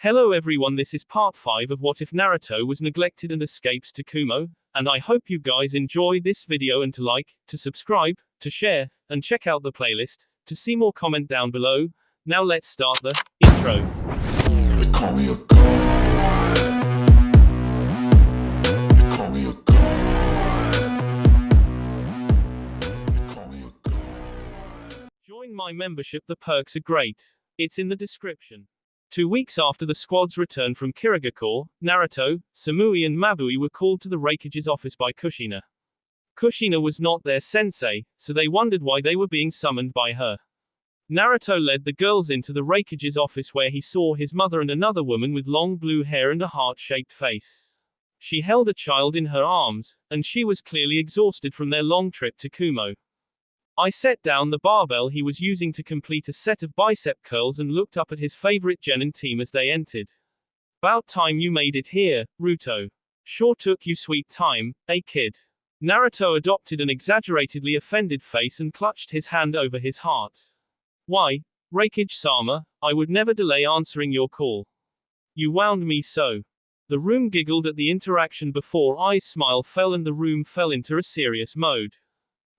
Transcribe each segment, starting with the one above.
Hello everyone, this is part 5 of What If Naruto Was Neglected and Escapes to Kumo, and I hope you guys enjoy this video and to like, to subscribe, to share, and check out the playlist, to see more comment down below. Now let's start the intro. They call me a god. They call me a god. They call me a god. Join my membership, the perks are great. It's in the description. 2 weeks after the squad's return from Kirigakure, Naruto, Samui and Mabui were called to the Raikage's office by Kushina. Kushina was not their sensei, so they wondered why they were being summoned by her. Naruto led the girls into the Raikage's office where he saw his mother and another woman with long blue hair and a heart-shaped face. She held a child in her arms, and she was clearly exhausted from their long trip to Kumo. I set down the barbell he was using to complete a set of bicep curls and looked up at his favorite genin team as they entered. About time you made it here, Ruto. Sure took you sweet time, eh kid? Naruto adopted an exaggeratedly offended face and clutched his hand over his heart. Why, Raikage-sama, I would never delay answering your call. You wound me so. The room giggled at the interaction before Ai's smile fell and the room fell into a serious mode.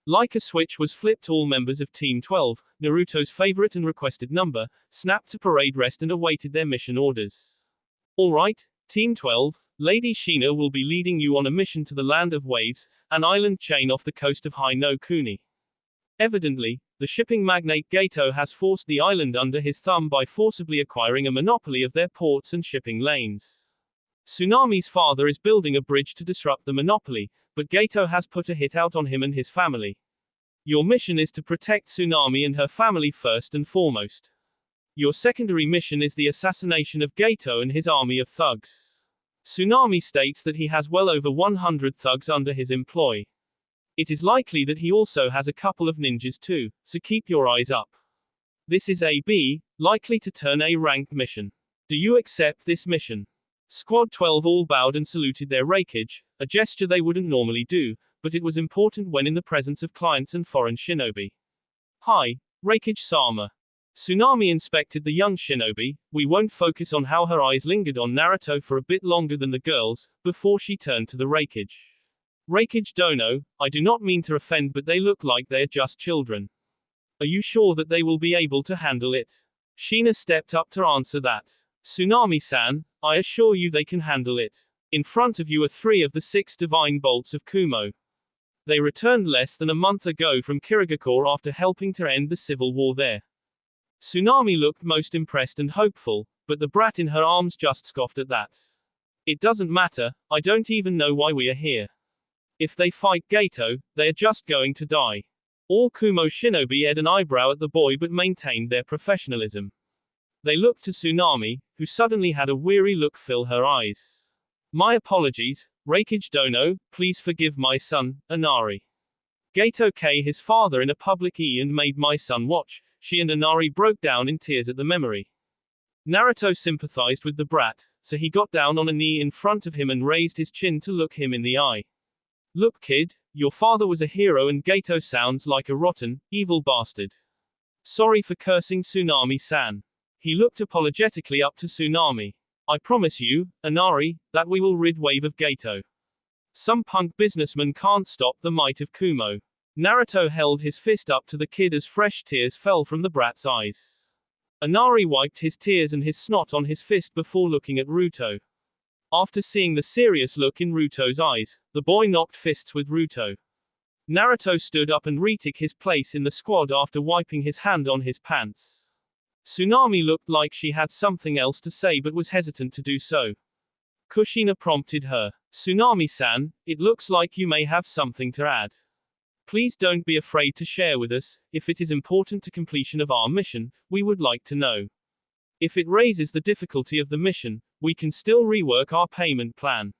Like a switch was flipped, all members of Team 12, Naruto's favorite and requested number, snapped to parade rest and awaited their mission orders. Alright, Team 12, Lady Shina will be leading you on a mission to the Land of Waves, an island chain off the coast of Hai no Kuni. Evidently, the shipping magnate Gato has forced the island under his thumb by forcibly acquiring a monopoly of their ports and shipping lanes. Tsunami's father is building a bridge to disrupt the monopoly, but Gato has put a hit out on him and his family. Your mission is to protect Tsunami and her family first and foremost. Your secondary mission is the assassination of Gato and his army of thugs. Tsunami states that he has well over 100 thugs under his employ. It is likely that he also has a couple of ninjas too, so keep your eyes up. This is a B, likely to turn A-ranked mission. Do you accept this mission? Squad 12 all bowed and saluted their Raikage, a gesture they wouldn't normally do, but it was important when in the presence of clients and foreign shinobi. Hi, Raikage-sama. Tsunami inspected the young shinobi. We won't focus on how her eyes lingered on Naruto for a bit longer than the girls, before she turned to the Raikage. Raikage Dono, I do not mean to offend, but they look like they are just children. Are you sure that they will be able to handle it? Shina stepped up to answer that. Tsunami-san, I assure you they can handle it. In front of you are 3 of the 6 divine bolts of Kumo. They returned less than a month ago from Kirigakure after helping to end the civil war there. Tsunami looked most impressed and hopeful, but the brat in her arms just scoffed at that. It doesn't matter, I don't even know why we are here. If they fight Gato, they are just going to die. All Kumo shinobi aired an eyebrow at the boy but maintained their professionalism. They looked to Tsunami, who suddenly had a weary look fill her eyes. My apologies, Raikage Dono, please forgive my son, Inari. Gato K his father in a public and made my son watch. She and Inari broke down in tears at the memory. Naruto sympathized with the brat, so he got down on a knee in front of him and raised his chin to look him in the eye. Look kid, your father was a hero and Gato sounds like a rotten, evil bastard. Sorry for cursing Tsunami-san. He looked apologetically up to Tsunami. I promise you, Inari, that we will rid Wave of Gato. Some punk businessman can't stop the might of Kumo. Naruto held his fist up to the kid as fresh tears fell from the brat's eyes. Inari wiped his tears and his snot on his fist before looking at Ruto. After seeing the serious look in Ruto's eyes, the boy knocked fists with Ruto. Naruto stood up and retook his place in the squad after wiping his hand on his pants. Tsunami looked like she had something else to say but was hesitant to do so. Kushina prompted her. Tsunami-san, it looks like you may have something to add. Please don't be afraid to share with us. If it is important to completion of our mission, we would like to know. If it raises the difficulty of the mission, we can still rework our payment plan.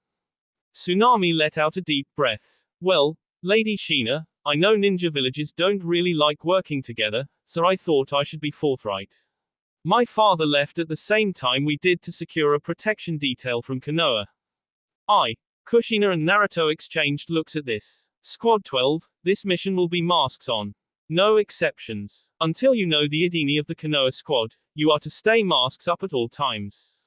Tsunami let out a deep breath. Well, Lady Shina, I know ninja villages don't really like working together, so I thought I should be forthright. My father left at the same time we did to secure a protection detail from Konoha. Kushina and Naruto exchanged looks at this. Squad 12, this mission will be masks on. No exceptions. Until you know the Idini of the Konoha squad, you are to stay masks up at all times.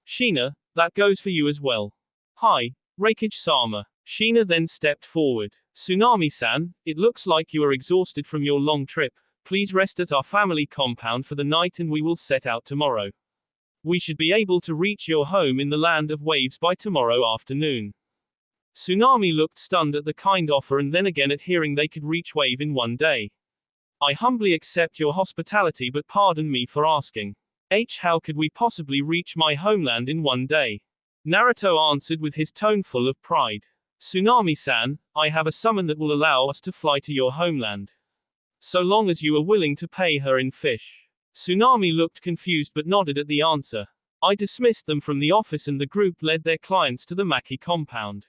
Sheena, that goes for you as well. Hi, Reikage-sama. Sheena then stepped forward. Tsunami-san, it looks like you are exhausted from your long trip. Please rest at our family compound for the night and we will set out tomorrow. We should be able to reach your home in the land of waves by tomorrow afternoon. Tsunami looked stunned at the kind offer and then again at hearing they could reach Wave in one day. I humbly accept your hospitality but pardon me for asking. How could we possibly reach my homeland in one day? Naruto answered with his tone full of pride. Tsunami-san, I have a summon that will allow us to fly to your homeland. So long as you are willing to pay her in fish. Tsunami looked confused but nodded at the answer. I dismissed them from the office and the group led their clients to the Maki compound.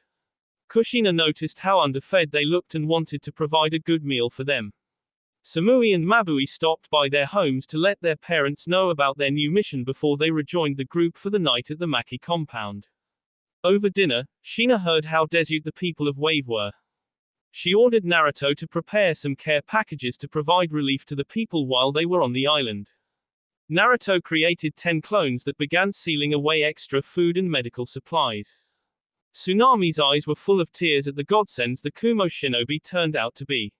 Kushina noticed how underfed they looked and wanted to provide a good meal for them. Samui and Mabui stopped by their homes to let their parents know about their new mission before they rejoined the group for the night at the Maki compound. Over dinner, Sheena heard how desolate the people of Wave were. She ordered Naruto to prepare some care packages to provide relief to the people while they were on the island. Naruto created 10 clones that began sealing away extra food and medical supplies. Tsunami's eyes were full of tears at the godsends the Kumo shinobi turned out to be.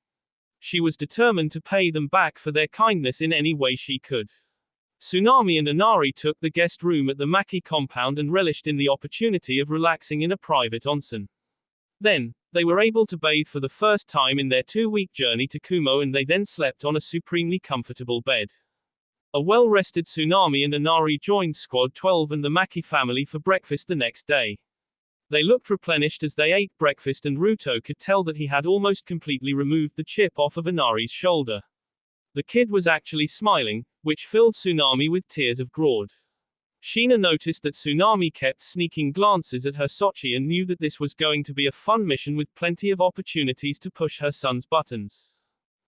She was determined to pay them back for their kindness in any way she could. Tsunami and Inari took the guest room at the Maki compound and relished in the opportunity of relaxing in a private onsen. Then, they were able to bathe for the first time in their 2-week journey to Kumo and they then slept on a supremely comfortable bed. A well-rested Tsunami and Inari joined Squad 12 and the Maki family for breakfast the next day. They looked replenished as they ate breakfast and Ruto could tell that he had almost completely removed the chip off of Inari's shoulder. The kid was actually smiling, which filled Tsunami with tears of graude. Sheena noticed that Tsunami kept sneaking glances at her Sochi and knew that this was going to be a fun mission with plenty of opportunities to push her son's buttons.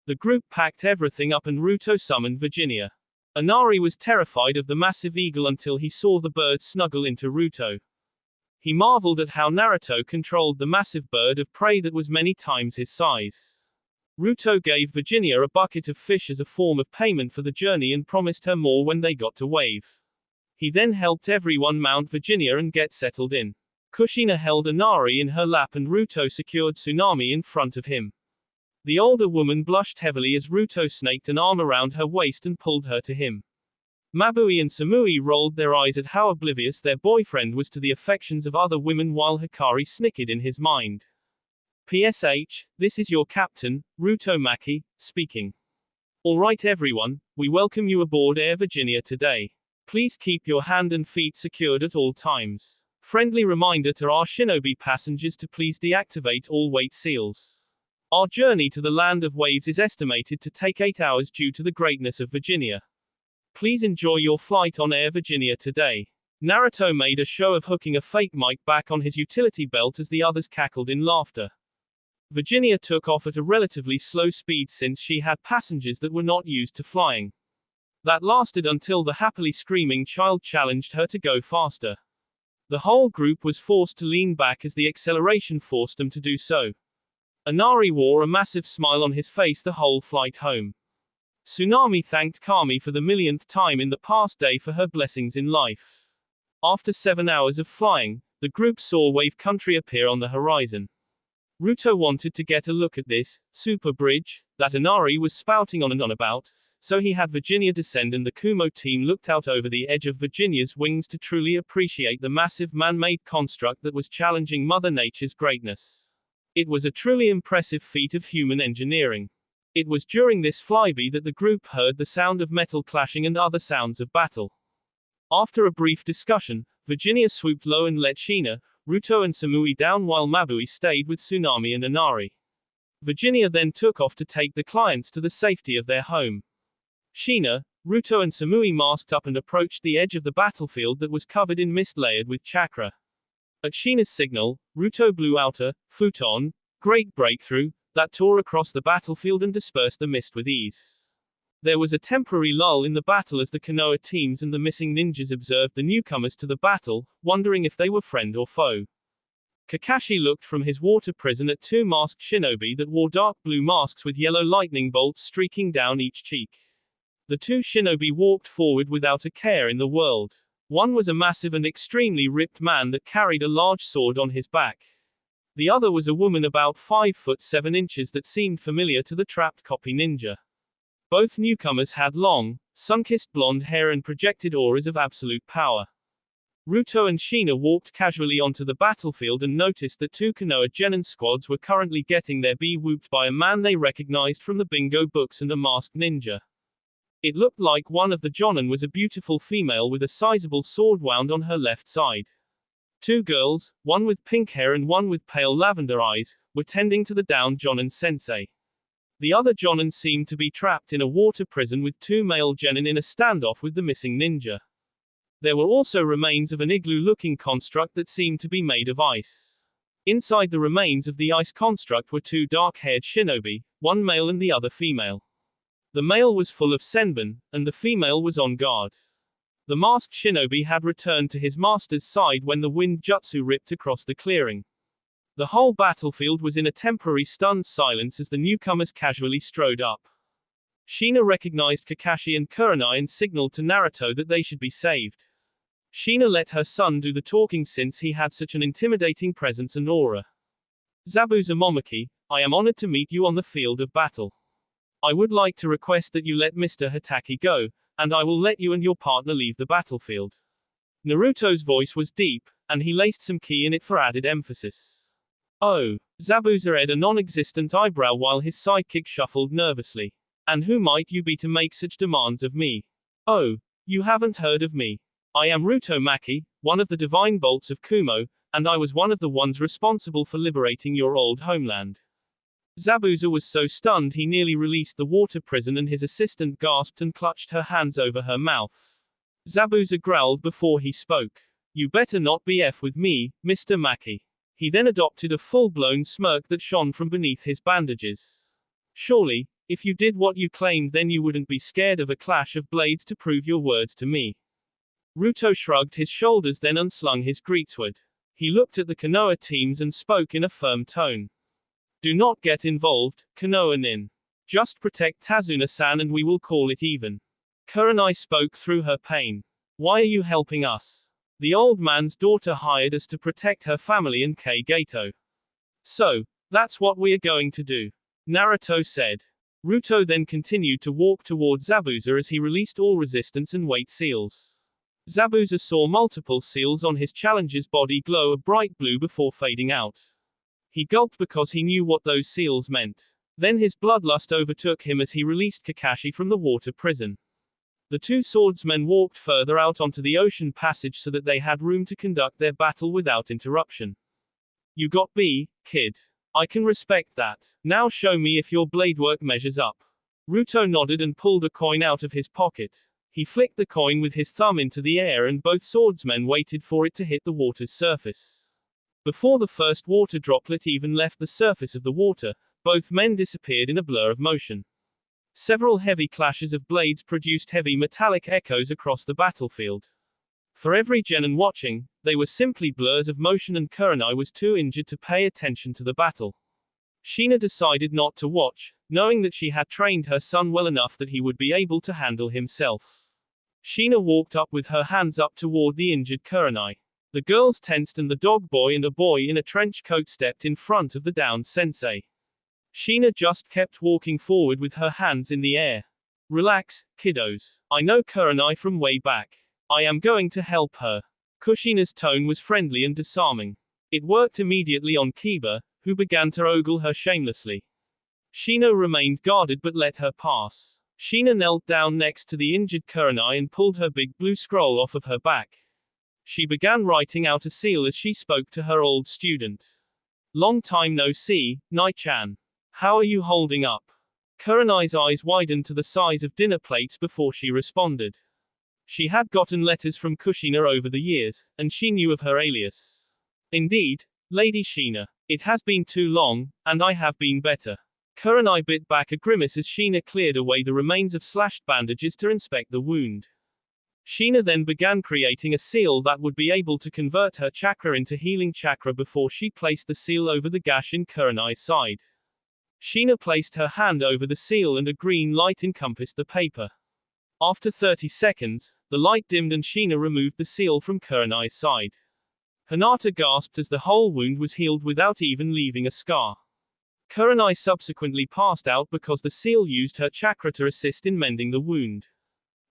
The group packed everything up and Ruto summoned Virginia. Inari was terrified of the massive eagle until he saw the bird snuggle into Ruto. He marveled at how Naruto controlled the massive bird of prey that was many times his size. Ruto gave Virginia a bucket of fish as a form of payment for the journey and promised her more when they got to Wave. He then helped everyone mount Virginia and get settled in. Kushina held Inari in her lap and Ruto secured Tsunami in front of him. The older woman blushed heavily as Ruto snaked an arm around her waist and pulled her to him. Mabui and Samui rolled their eyes at how oblivious their boyfriend was to the affections of other women while Hikari snickered in his mind. PSH, this is your captain, Ruto Maki, speaking. Alright everyone, we welcome you aboard Air Virginia today. Please keep your hand and feet secured at all times. Friendly reminder to our shinobi passengers to please deactivate all weight seals. Our journey to the land of waves is estimated to take 8 hours due to the greatness of Virginia. Please enjoy your flight on Air Virginia today. Naruto made a show of hooking a fake mic back on his utility belt as the others cackled in laughter. Virginia took off at a relatively slow speed since she had passengers that were not used to flying. That lasted until the happily screaming child challenged her to go faster. The whole group was forced to lean back as the acceleration forced them to do so. Inari wore a massive smile on his face the whole flight home. Tsunami thanked Kami for the millionth time in the past day for her blessings in life. After 7 hours of flying, the group saw Wave Country appear on the horizon. Ruto wanted to get a look at this super bridge that Inari was spouting on and on about, so he had Virginia descend and the Kumo team looked out over the edge of Virginia's wings to truly appreciate the massive man-made construct that was challenging Mother Nature's greatness. It was a truly impressive feat of human engineering. It was during this flyby that the group heard the sound of metal clashing and other sounds of battle. After a brief discussion, Virginia swooped low and let Sheena, Ruto and Samui down while Mabui stayed with Tsunami and Inari. Virginia then took off to take the clients to the safety of their home. Sheena, Ruto and Samui masked up and approached the edge of the battlefield that was covered in mist layered with chakra. At Sheena's signal, Ruto blew out a futon, great breakthrough, that tore across the battlefield and dispersed the mist with ease. There was a temporary lull in the battle as the Konoha teams and the missing ninjas observed the newcomers to the battle, wondering if they were friend or foe. Kakashi looked from his water prison at 2 masked shinobi that wore dark blue masks with yellow lightning bolts streaking down each cheek. The 2 shinobi walked forward without a care in the world. One was a massive and extremely ripped man that carried a large sword on his back. The other was a woman about 5 foot 7 inches that seemed familiar to the trapped copy ninja. Both newcomers had long, sun-kissed blonde hair and projected auras of absolute power. Ruto and Sheena walked casually onto the battlefield and noticed that 2 Konoha genin squads were currently getting their whooped by a man they recognized from the bingo books and a masked ninja. It looked like one of the jonin was a beautiful female with a sizable sword wound on her left side. 2 girls, one with pink hair and one with pale lavender eyes, were tending to the downed jonin sensei. The other jonin seemed to be trapped in a water prison with 2 male genin in a standoff with the missing ninja. There were also remains of an igloo-looking construct that seemed to be made of ice. Inside the remains of the ice construct were 2 dark-haired shinobi, one male and the other female. The male was full of senbon, and the female was on guard. The masked shinobi had returned to his master's side when the wind jutsu ripped across the clearing. The whole battlefield was in a temporary stunned silence as the newcomers casually strode up. Sheena recognized Kakashi and Kurenai and signaled to Naruto that they should be saved. Sheena let her son do the talking since he had such an intimidating presence and aura. Zabuza Momoki, I am honored to meet you on the field of battle. I would like to request that you let Mr. Hitaki go, and I will let you and your partner leave the battlefield. Naruto's voice was deep, and he laced some ki in it for added emphasis. Oh, Zabuza edged a non-existent eyebrow while his sidekick shuffled nervously. And who might you be to make such demands of me? Oh, you haven't heard of me. I am Ruto Maki, one of the divine bolts of Kumo, and I was one of the ones responsible for liberating your old homeland. Zabuza was so stunned he nearly released the water prison and his assistant gasped and clutched her hands over her mouth. Zabuza growled before he spoke. You better not BF with me, Mr. Maki. He then adopted a full-blown smirk that shone from beneath his bandages. Surely, if you did what you claimed then you wouldn't be scared of a clash of blades to prove your words to me. Ruto shrugged his shoulders then unslung his greatsword. He looked at the Konoha teams and spoke in a firm tone. Do not get involved, Konoha nin. Just protect Tazuna-san and we will call it even. Kurenai spoke through her pain. Why are you helping us? The old man's daughter hired us to protect her family and Kei Gato. So, that's what we are going to do. Naruto said. Ruto then continued to walk toward Zabuza as he released all resistance and weight seals. Zabuza saw multiple seals on his challenger's body glow a bright blue before fading out. He gulped because he knew what those seals meant. Then his bloodlust overtook him as he released Kakashi from the water prison. The 2 swordsmen walked further out onto the ocean passage so that they had room to conduct their battle without interruption. You got B, kid. I can respect that. Now show me if your blade work measures up. Ruto nodded and pulled a coin out of his pocket. He flicked the coin with his thumb into the air and both swordsmen waited for it to hit the water's surface. Before the first water droplet even left the surface of the water, both men disappeared in a blur of motion. Several heavy clashes of blades produced heavy metallic echoes across the battlefield. For every genin watching, they were simply blurs of motion and Kurenai was too injured to pay attention to the battle. Sheena decided not to watch, knowing that she had trained her son well enough that he would be able to handle himself. Sheena walked up with her hands up toward the injured Kurenai. The girls tensed and the dog boy and a boy in a trench coat stepped in front of the downed sensei. Sheena just kept walking forward with her hands in the air. Relax, kiddos. I know Kurenai from way back. I am going to help her. Kushina's tone was friendly and disarming. It worked immediately on Kiba, who began to ogle her shamelessly. Sheena remained guarded but let her pass. Sheena knelt down next to the injured Kurenai and pulled her big blue scroll off of her back. She began writing out a seal as she spoke to her old student. Long time no see, Nai-chan. How are you holding up? Kurenai's eyes widened to the size of dinner plates before she responded. She had gotten letters from Kushina over the years, and she knew of her alias. Indeed, Lady Sheena. It has been too long, and I have been better. Kurenai bit back a grimace as Sheena cleared away the remains of slashed bandages to inspect the wound. Sheena then began creating a seal that would be able to convert her chakra into healing chakra before she placed the seal over the gash in Kurenai's side. Sheena placed her hand over the seal and a green light encompassed the paper. After 30 seconds, the light dimmed and Sheena removed the seal from Kurenai's side. Hinata gasped as the whole wound was healed without even leaving a scar. Kurenai subsequently passed out because the seal used her chakra to assist in mending the wound.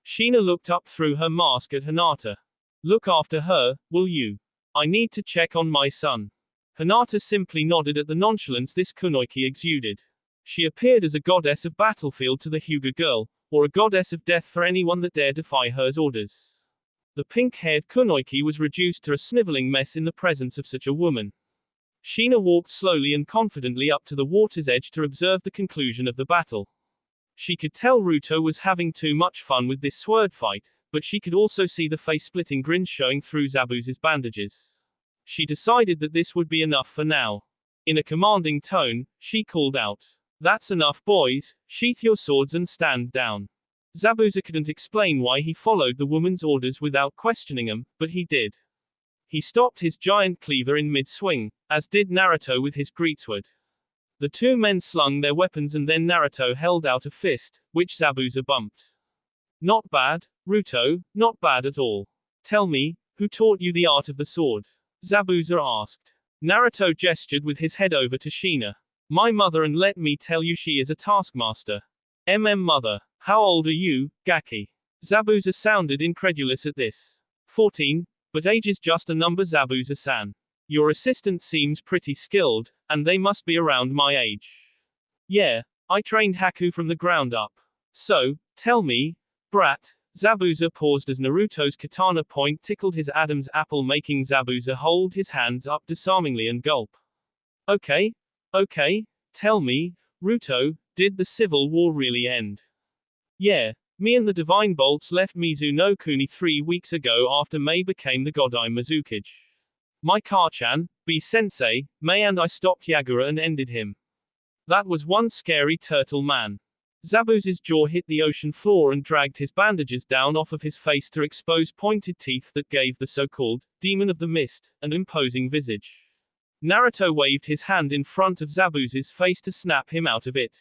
Sheena looked up through her mask at Hinata. Look after her, will you? I need to check on my son. Hinata simply nodded at the nonchalance this kunoichi exuded. She appeared as a goddess of battlefield to the Hyuga girl, or a goddess of death for anyone that dared defy her orders. The pink-haired kunoichi was reduced to a sniveling mess in the presence of such a woman. Sheena walked slowly and confidently up to the water's edge to observe the conclusion of the battle. She could tell Ruto was having too much fun with this sword fight, but she could also see the face-splitting grins showing through Zabuza's bandages. She decided that this would be enough for now. In a commanding tone, she called out, "That's enough, boys, sheath your swords and stand down." Zabuza couldn't explain why he followed the woman's orders without questioning them, but he did. He stopped his giant cleaver in mid-swing, as did Naruto with his greatsword. The two men slung their weapons and then Naruto held out a fist, which Zabuza bumped. Not bad, Ruto, not bad at all. Tell me, who taught you the art of the sword? Zabuza asked. Naruto gestured with his head over to Sheena. My mother, and let me tell you, she is a taskmaster. Mother. How old are you, Gaki? Zabuza sounded incredulous at this. 14, but age is just a number, Zabuza-san. Your assistant seems pretty skilled, and they must be around my age. Yeah, I trained Haku from the ground up. So, tell me, brat. Zabuza paused as Naruto's katana point tickled his Adam's apple, making Zabuza hold his hands up disarmingly and gulp. Okay, tell me, Ruto, did the civil war really end? Yeah, me and the Divine Bolts left Mizuno Kuni 3 weeks ago after Mei became the Godai Mizukage. My Karchan, B-sensei, Mei and I stopped Yagura and ended him. That was one scary turtle man. Zabuza's jaw hit the ocean floor and dragged his bandages down off of his face to expose pointed teeth that gave the so-called demon of the mist an imposing visage. Naruto waved his hand in front of Zabuza's face to snap him out of it.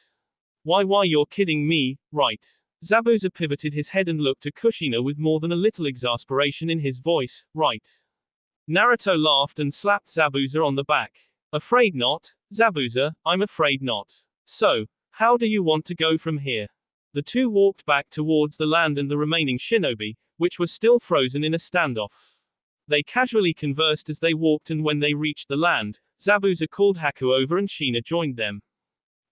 Why you're kidding me, right? Zabuza pivoted his head and looked at Kushina with more than a little exasperation in his voice, right? Naruto laughed and slapped Zabuza on the back. Afraid not, Zabuza, I'm afraid not. So, how do you want to go from here? The two walked back towards the land and the remaining shinobi, which were still frozen in a standoff. They casually conversed as they walked, and when they reached the land, Zabuza called Haku over and Sheena joined them.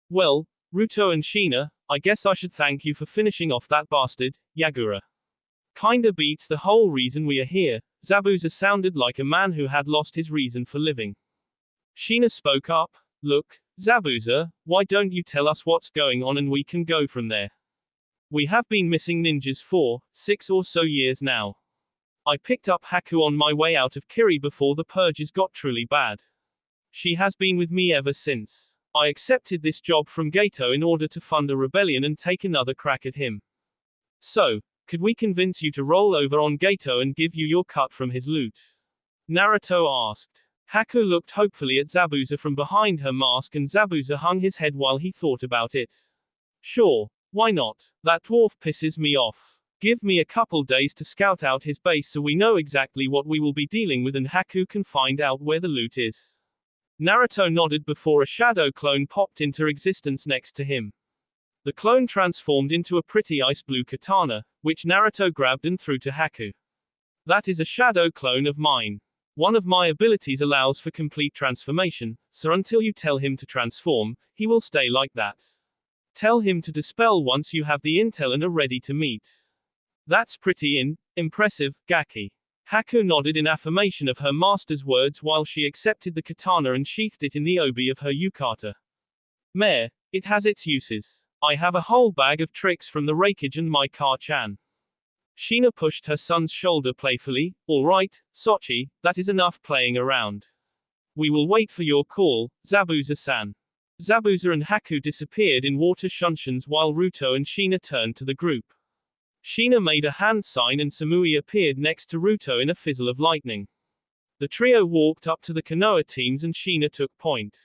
Well, Ruto and Sheena, I guess I should thank you for finishing off that bastard, Yagura. Kinda beats the whole reason we are here. Zabuza sounded like a man who had lost his reason for living. Sheena spoke up. Look, Zabuza, why don't you tell us what's going on and we can go from there? We have been missing ninjas for 6 or so years now. I picked up Haku on my way out of Kiri before the purges got truly bad. She has been with me ever since. I accepted this job from Gato in order to fund a rebellion and take another crack at him. So, could we convince you to roll over on Gato and give you your cut from his loot? Naruto asked. Haku looked hopefully at Zabuza from behind her mask, and Zabuza hung his head while he thought about it. Sure, why not? That dwarf pisses me off. Give me a couple days to scout out his base so we know exactly what we will be dealing with and Haku can find out where the loot is. Naruto nodded before a shadow clone popped into existence next to him. The clone transformed into a pretty ice blue katana, which Naruto grabbed and threw to Haku. That is a shadow clone of mine. One of my abilities allows for complete transformation, so until you tell him to transform, he will stay like that. Tell him to dispel once you have the intel and are ready to meet. That's pretty impressive, Gaki. Haku nodded in affirmation of her master's words while she accepted the katana and sheathed it in the obi of her yukata. Mare, it has its uses. I have a whole bag of tricks from the Reikage and my Karchan. Sheena pushed her son's shoulder playfully. All right, Sochi, that is enough playing around. We will wait for your call, Zabuza-san. Zabuza and Haku disappeared in water shunshuns while Ruto and Sheena turned to the group. Sheena made a hand sign and Samui appeared next to Ruto in a fizzle of lightning. The trio walked up to the Konoha teams and Sheena took point.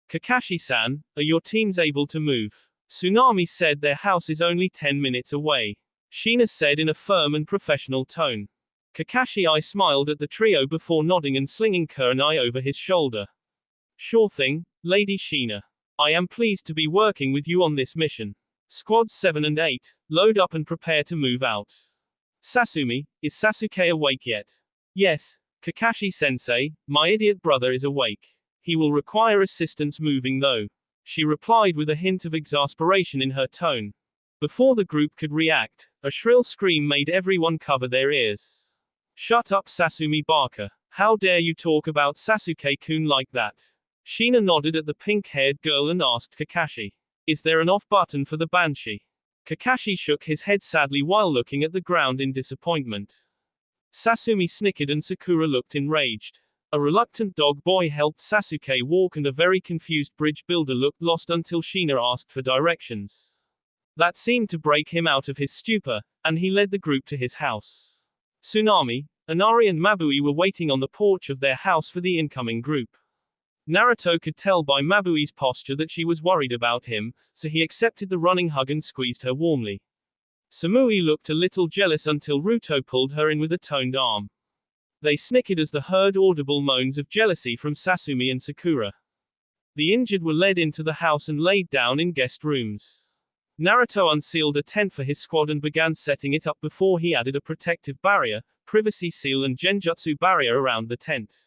Kakashi-san, are your teams able to move? Tsunami said their house is only 10 minutes away. Sheena said in a firm and professional tone. Kakashi smiled at the trio before nodding and slinging kunai over his shoulder. Sure thing, Lady Sheena. I am pleased to be working with you on this mission. Squads 7 and 8, load up and prepare to move out. Sasumi, is Sasuke awake yet? Yes, Kakashi-sensei, my idiot brother is awake. He will require assistance moving though. She replied with a hint of exasperation in her tone. Before the group could react, a shrill scream made everyone cover their ears. Shut up Sasumi Barker. How dare you talk about Sasuke-kun like that? Sheena nodded at the pink-haired girl and asked Kakashi. Is there an off button for the Banshee? Kakashi shook his head sadly while looking at the ground in disappointment. Sasumi snickered and Sakura looked enraged. A reluctant dog boy helped Sasuke walk and a very confused bridge builder looked lost until Sheena asked for directions. That seemed to break him out of his stupor, and he led the group to his house. Tsunami, Inari and Mabui were waiting on the porch of their house for the incoming group. Naruto could tell by Mabui's posture that she was worried about him, so he accepted the running hug and squeezed her warmly. Samui looked a little jealous until Ruto pulled her in with a toned arm. They snickered as they heard audible moans of jealousy from Sasumi and Sakura. The injured were led into the house and laid down in guest rooms. Naruto unsealed a tent for his squad and began setting it up before he added a protective barrier, privacy seal and genjutsu barrier around the tent.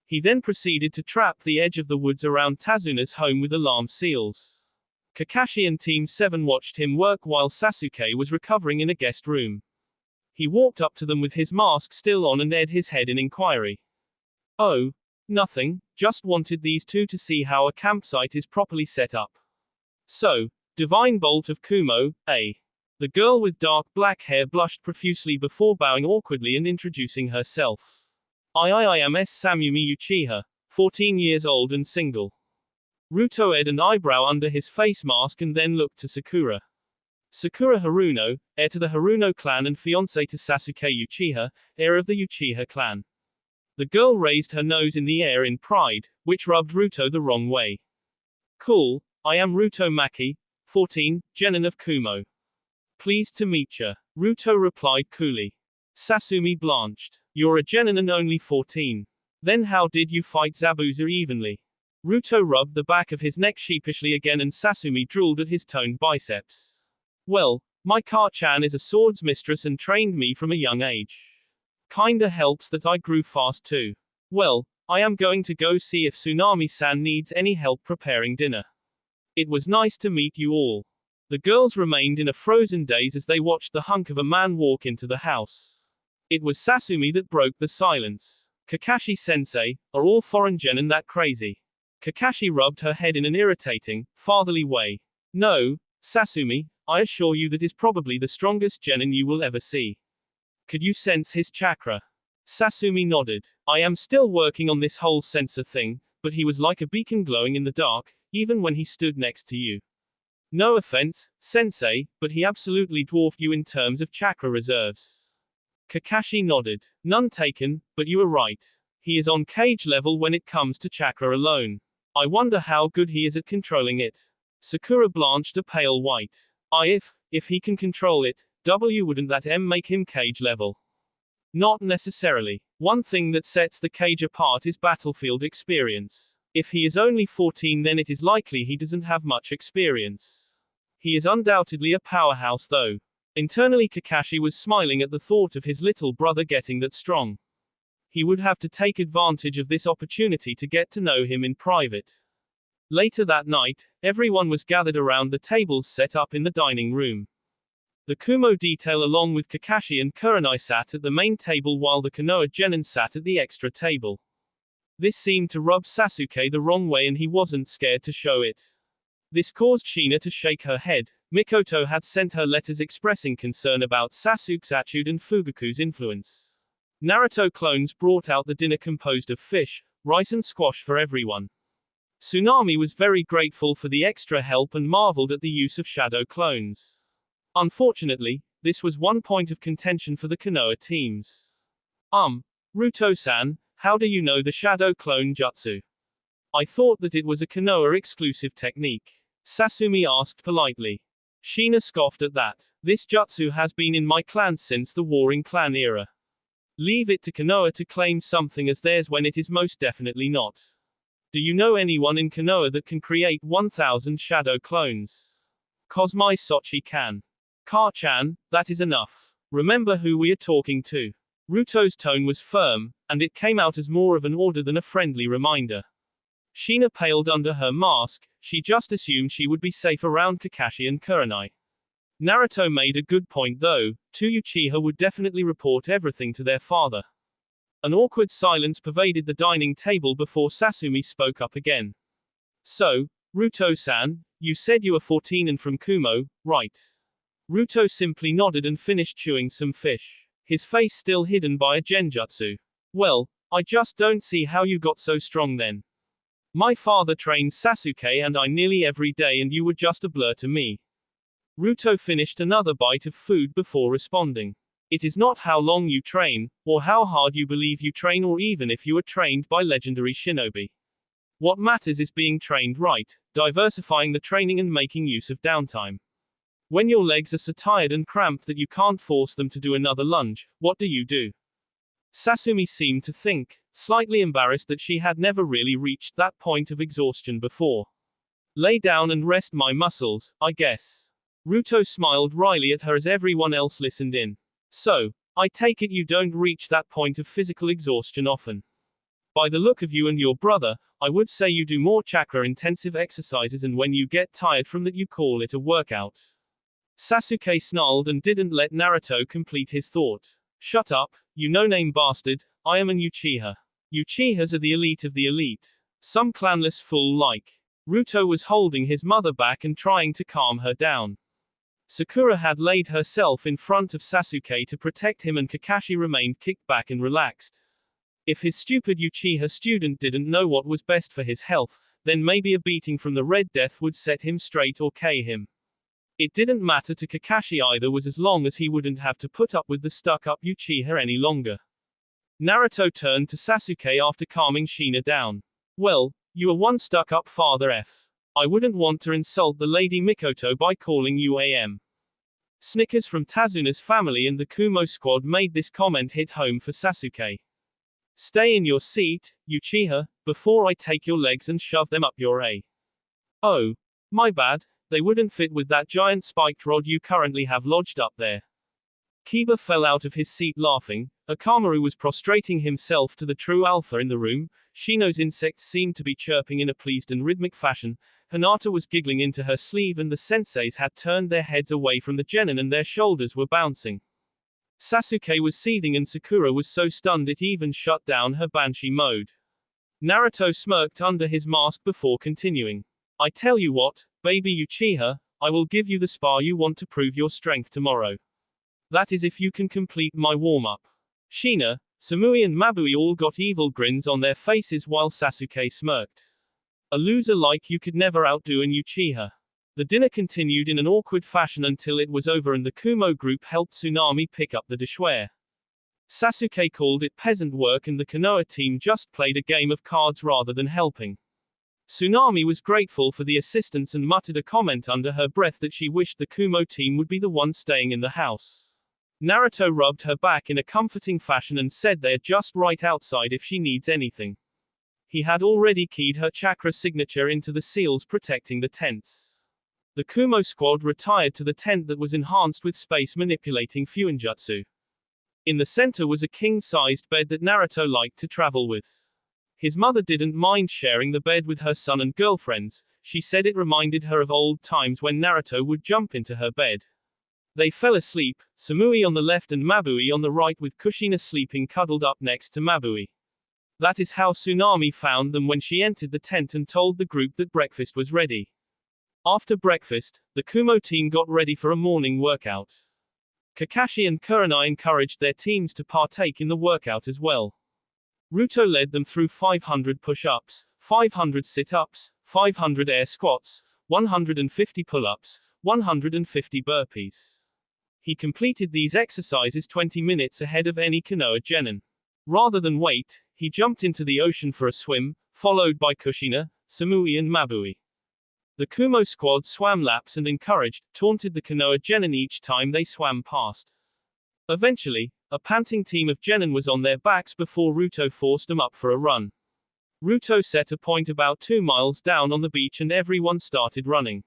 He then proceeded to trap the edge of the woods around Tazuna's home with alarm seals. Kakashi and Team 7 watched him work while Sasuke was recovering in a guest room. He walked up to them with his mask still on and aired his head in inquiry. Oh, nothing, just wanted these two to see how a campsite is properly set up. So, Divine Bolt of Kumo, eh? The girl with dark black hair blushed profusely before bowing awkwardly and introducing herself. I am Samumi Uchiha, 14 years old and single. Ruto aired an eyebrow under his face mask and then looked to Sakura. Sakura Haruno, heir to the Haruno clan and fiancé to Sasuke Uchiha, heir of the Uchiha clan. The girl raised her nose in the air in pride, which rubbed Ruto the wrong way. Cool, I am Ruto Maki, 14, genin of Kumo. Pleased to meet ya, Ruto replied coolly. Sasumi blanched. You're a genin and only 14. Then how did you fight Zabuza evenly? Ruto rubbed the back of his neck sheepishly again and Sasumi drooled at his toned biceps. Well, my Ka-chan is a swords mistress and trained me from a young age. Kinda helps that I grew fast too. Well, I am going to go see if Tsunami-san needs any help preparing dinner. It was nice to meet you all. The girls remained in a frozen daze as they watched the hunk of a man walk into the house. It was Sasumi that broke the silence. Kakashi-sensei, are all foreign genin that crazy? Kakashi rubbed her head in an irritating, fatherly way. No, Sasumi, I assure you that is probably the strongest genin you will ever see. Could you sense his chakra? Sasumi nodded. I am still working on this whole sensor thing, but he was like a beacon glowing in the dark, even when he stood next to you. No offense, sensei, but he absolutely dwarfed you in terms of chakra reserves. Kakashi nodded. None taken, but you are right. He is on cage level when it comes to chakra alone. I wonder how good he is at controlling it. Sakura blanched a pale white. If he can control it, wouldn't that make him cage level? Not necessarily. One thing that sets the cage apart is battlefield experience. If he is only 14 then it is likely he doesn't have much experience. He is undoubtedly a powerhouse though. Internally Kakashi was smiling at the thought of his little brother getting that strong. He would have to take advantage of this opportunity to get to know him in private. Later that night, everyone was gathered around the tables set up in the dining room. The Kumo detail along with Kakashi and Kurenai sat at the main table while the Konoha genin sat at the extra table. This seemed to rub Sasuke the wrong way and he wasn't scared to show it. This caused Sheena to shake her head. Mikoto had sent her letters expressing concern about Sasuke's attitude and Fugaku's influence. Naruto clones brought out the dinner composed of fish, rice and squash for everyone. Tsunami was very grateful for the extra help and marveled at the use of shadow clones. Unfortunately, this was one point of contention for the Konoha teams. Ruto-san, how do you know the shadow clone jutsu? I thought that it was a Konoha exclusive technique. Sasumi asked politely. Shina scoffed at that. This jutsu has been in my clan since the Warring Clan era. Leave it to Konoha to claim something as theirs when it is most definitely not. Do you know anyone in Konoha that can create 1,000 shadow clones? Cosmai Sochi can. Ka-chan, that is enough. Remember who we are talking to. Ruto's tone was firm, and it came out as more of an order than a friendly reminder. Shina paled under her mask, she just assumed she would be safe around Kakashi and Kurenai. Naruto made a good point though, two Uchiha would definitely report everything to their father. An awkward silence pervaded the dining table before Sasumi spoke up again. So, Ruto-san, you said you are 14 and from Kumo, right? Ruto simply nodded and finished chewing some fish, his face still hidden by a genjutsu. Well, I just don't see how you got so strong then. My father trains Sasuke and I nearly every day and you were just a blur to me. Ruto finished another bite of food before responding. It is not how long you train, or how hard you believe you train, or even if you are trained by legendary shinobi. What matters is being trained right, diversifying the training and making use of downtime. When your legs are so tired and cramped that you can't force them to do another lunge, what do? Sasumi seemed to think, slightly embarrassed that she had never really reached that point of exhaustion before. Lay down and rest my muscles, I guess. Ruto smiled wryly at her as everyone else listened in. So, I take it you don't reach that point of physical exhaustion often. By the look of you and your brother, I would say you do more chakra-intensive exercises, and when you get tired from that you call it a workout. Sasuke snarled and didn't let Naruto complete his thought. Shut up, you no-name bastard, I am an Uchiha. Uchihas are the elite of the elite. Some clanless fool like. Ruto was holding his mother back and trying to calm her down. Sakura had laid herself in front of Sasuke to protect him and Kakashi remained kicked back and relaxed. If his stupid Uchiha student didn't know what was best for his health, then maybe a beating from the Red Death would set him straight or K him. It didn't matter to Kakashi either, was as long as he wouldn't have to put up with the stuck-up Uchiha any longer. Naruto turned to Sasuke after calming Shina down. Well, you are one stuck-up father F. I wouldn't want to insult the Lady Mikoto by calling you AM. Snickers from Tazuna's family and the Kumo squad made this comment hit home for Sasuke. Stay in your seat, Uchiha, before I take your legs and shove them up your A. Oh. My bad, they wouldn't fit with that giant spiked rod you currently have lodged up there. Kiba fell out of his seat laughing. Akamaru was prostrating himself to the true alpha in the room. Shino's insects seemed to be chirping in a pleased and rhythmic fashion. Hinata was giggling into her sleeve and the senseis had turned their heads away from the genin and their shoulders were bouncing. Sasuke was seething and Sakura was so stunned it even shut down her banshee mode. Naruto smirked under his mask before continuing. I tell you what, baby Uchiha, I will give you the spar you want to prove your strength tomorrow. That is if you can complete my warm-up. Shina, Samui and Mabui all got evil grins on their faces while Sasuke smirked. A loser like you could never outdo an Uchiha. The dinner continued in an awkward fashion until it was over and the Kumo group helped Tsunami pick up the dishware. Sasuke called it peasant work and the Konoha team just played a game of cards rather than helping. Tsunami was grateful for the assistance and muttered a comment under her breath that she wished the Kumo team would be the one staying in the house. Naruto rubbed her back in a comforting fashion and said they are just right outside if she needs anything. He had already keyed her chakra signature into the seals protecting the tents. The Kumo squad retired to the tent that was enhanced with space manipulating fuinjutsu. In the center was a king-sized bed that Naruto liked to travel with. His mother didn't mind sharing the bed with her son and girlfriends. She said it reminded her of old times when Naruto would jump into her bed. They fell asleep, Samui on the left and Mabui on the right, with Kushina sleeping cuddled up next to Mabui. That is how Tsunami found them when she entered the tent and told the group that breakfast was ready. After breakfast, the Kumo team got ready for a morning workout. Kakashi and Kurenai encouraged their teams to partake in the workout as well. Ruto led them through 500 push-ups, 500 sit-ups, 500 air squats, 150 pull-ups, 150 burpees. He completed these exercises 20 minutes ahead of any Konoha genin. Rather than wait, he jumped into the ocean for a swim, followed by Kushina, Samui and Mabui. The Kumo squad swam laps and encouraged, taunted the Konoha genin each time they swam past. Eventually, a panting team of genin was on their backs before Ruto forced them up for a run. Ruto set a point about 2 miles down on the beach and everyone started running.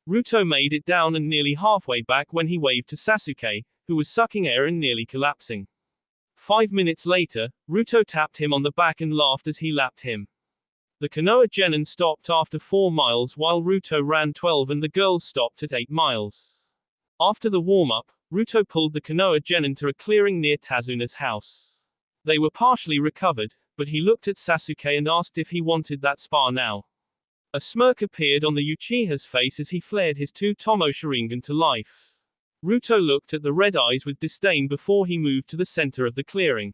Ruto made it down and nearly halfway back when he waved to Sasuke, who was sucking air and nearly collapsing. 5 minutes later, Ruto tapped him on the back and laughed as he lapped him. The Konoha genin stopped after 4 miles while Ruto ran 12 and the girls stopped at 8 miles. After the warm-up, Ruto pulled the Konoha genin to a clearing near Tazuna's house. They were partially recovered, but he looked at Sasuke and asked if he wanted that spar now. A smirk appeared on the Uchiha's face as he flared his 2 Tomo Sharingan to life. Ruto looked at the red eyes with disdain before he moved to the center of the clearing.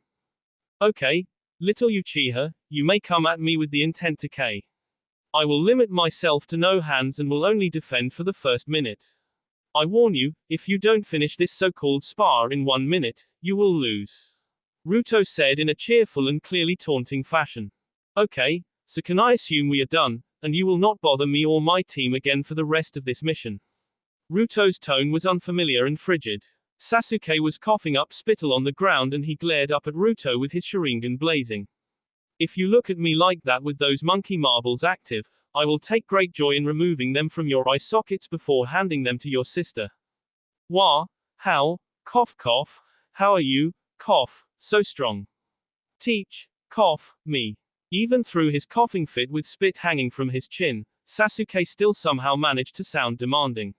Okay, little Uchiha, you may come at me with the intent to K. I will limit myself to no hands and will only defend for the first minute. I warn you, if you don't finish this so-called spar in 1 minute, you will lose. Ruto said in a cheerful and clearly taunting fashion. Okay, so can I assume we are done, and you will not bother me or my team again for the rest of this mission? Ruto's tone was unfamiliar and frigid. Sasuke was coughing up spittle on the ground and he glared up at Ruto with his Sharingan blazing. If you look at me like that with those monkey marbles active, I will take great joy in removing them from your eye sockets before handing them to your sister. Wah, how, cough cough, how are you, cough, so strong. Teach, cough, me. Even through his coughing fit with spit hanging from his chin, Sasuke still somehow managed to sound demanding.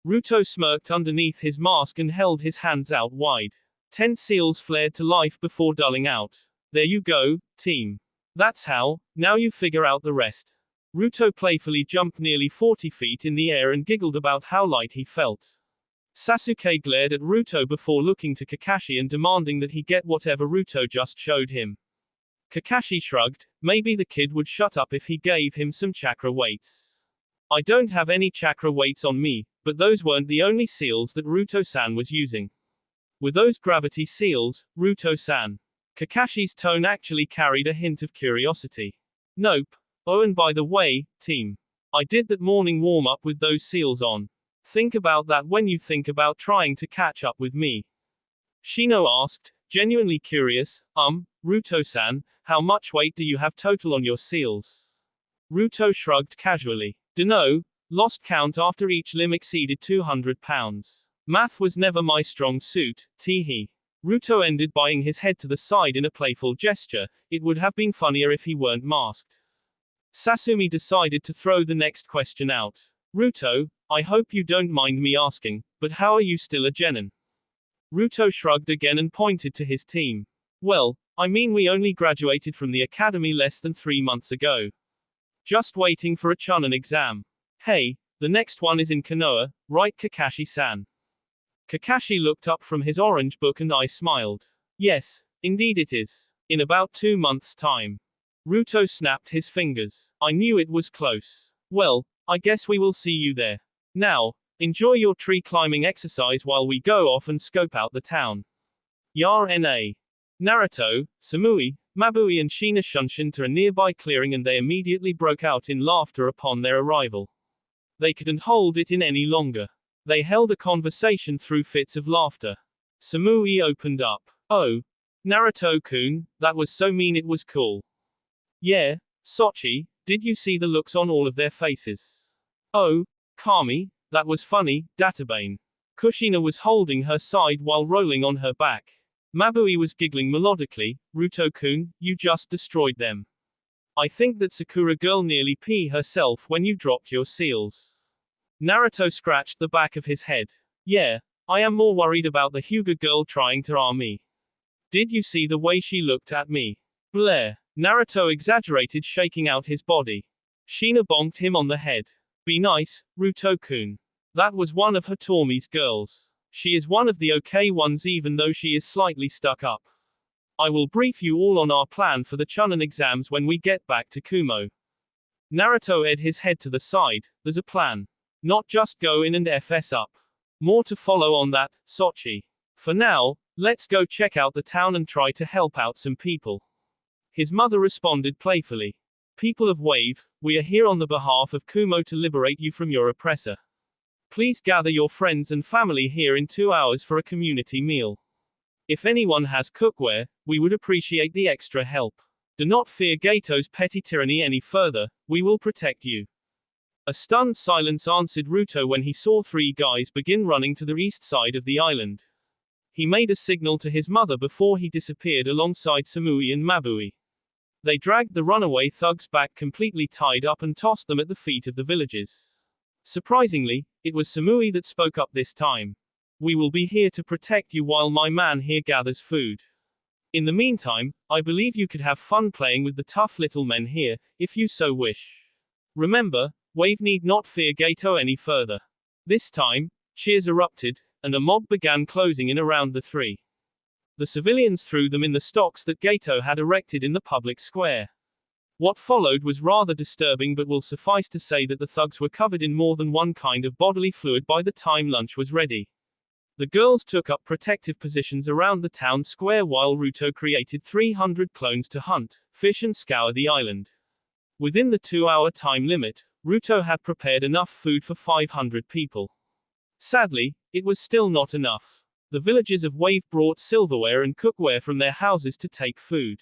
Ruto smirked underneath his mask and held his hands out wide. 10 seals flared to life before dulling out. There you go, team. That's how, now you figure out the rest. Ruto playfully jumped nearly 40 feet in the air and giggled about how light he felt. Sasuke glared at Ruto before looking to Kakashi and demanding that he get whatever Ruto just showed him. Kakashi shrugged, maybe the kid would shut up if he gave him some chakra weights. I don't have any chakra weights on me, but those weren't the only seals that Ruto-san was using. Were those gravity seals, Ruto-san? Kakashi's tone actually carried a hint of curiosity. Nope. Oh, and by the way, team. I did that morning warm-up with those seals on. Think about that when you think about trying to catch up with me. Shino asked, genuinely curious, Ruto-san, how much weight do you have total on your seals? Ruto shrugged casually. Dunno, lost count after each limb exceeded 200 pounds. Math was never my strong suit, teehee. Ruto ended bowing his head to the side in a playful gesture. It would have been funnier if he weren't masked. Sasumi decided to throw the next question out. Ruto, I hope you don't mind me asking, but how are you still a genin? Ruto shrugged again and pointed to his team. Well, I mean we only graduated from the academy less than 3 months ago. Just waiting for a Chunin exam. Hey, the next one is in Konoha, right Kakashi-san? Kakashi looked up from his orange book and I smiled. Yes, indeed it is. In about 2 months' time. Ruto snapped his fingers. I knew it was close. Well, I guess we will see you there. Now, enjoy your tree climbing exercise while we go off and scope out the town. Yar na. Naruto, Samui, Mabui and Shina shunshin to a nearby clearing and they immediately broke out in laughter upon their arrival. They couldn't hold it in any longer. They held a conversation through fits of laughter. Samui opened up. Oh, Naruto-kun, that was so mean it was cool. Yeah, Sochi, did you see the looks on all of their faces? Oh, Kami, that was funny, Databane. Kushina was holding her side while rolling on her back. Mabui was giggling melodically. Ruto-kun, you just destroyed them. I think that Sakura girl nearly pee herself when you dropped your seals. Naruto scratched the back of his head. Yeah, I am more worried about the Hyuga girl trying to arm me. Did you see the way she looked at me? Blair. Naruto exaggerated, shaking out his body. Shina bonked him on the head. Be nice, Ruto-kun. That was one of Hitomi's girls. She is one of the okay ones even though she is slightly stuck up. I will brief you all on our plan for the Chunin exams when we get back to Kumo. Naruto ed his head to the side. There's a plan. Not just go in and FS up. More to follow on that, Sochi. For now, let's go check out the town and try to help out some people. His mother responded playfully. People of Wave, we are here on the behalf of Kumo to liberate you from your oppressor. Please gather your friends and family here in 2 hours for a community meal. If anyone has cookware, we would appreciate the extra help. Do not fear Gato's petty tyranny any further, we will protect you. A stunned silence answered Ruto when he saw 3 guys begin running to the east side of the island. He made a signal to his mother before he disappeared alongside Samui and Mabui. They dragged the runaway thugs back completely tied up and tossed them at the feet of the villagers. Surprisingly, it was Samui that spoke up this time. We will be here to protect you while my man here gathers food. In the meantime, I believe you could have fun playing with the tough little men here, if you so wish. Remember, Wave need not fear Gato any further. This time, cheers erupted, and a mob began closing in around the 3. The civilians threw them in the stocks that Gato had erected in the public square. What followed was rather disturbing, but will suffice to say that the thugs were covered in more than one kind of bodily fluid by the time lunch was ready. The girls took up protective positions around the town square while Ruto created 300 clones to hunt, fish and scour the island. Within the 2-hour time limit, Ruto had prepared enough food for 500 people. Sadly, it was still not enough. The villagers of Wave brought silverware and cookware from their houses to take food.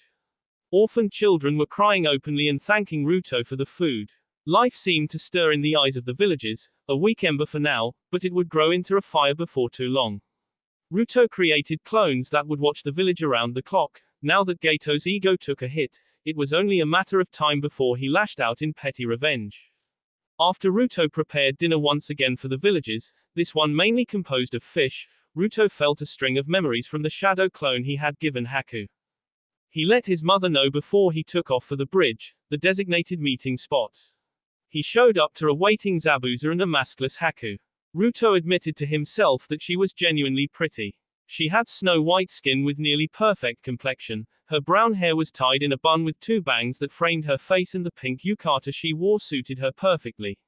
Orphaned children were crying openly and thanking Ruto for the food. Life seemed to stir in the eyes of the villagers, a weak ember for now, but it would grow into a fire before too long. Ruto created clones that would watch the village around the clock. Now that Gato's ego took a hit, it was only a matter of time before he lashed out in petty revenge. After Ruto prepared dinner once again for the villagers, this one mainly composed of fish, Ruto felt a string of memories from the shadow clone he had given Haku. He let his mother know before he took off for the bridge, the designated meeting spot. He showed up to a waiting Zabuza and a maskless Haku. Ruto admitted to himself that she was genuinely pretty. She had snow-white skin with nearly perfect complexion, her brown hair was tied in a bun with 2 bangs that framed her face, and the pink yukata she wore suited her perfectly.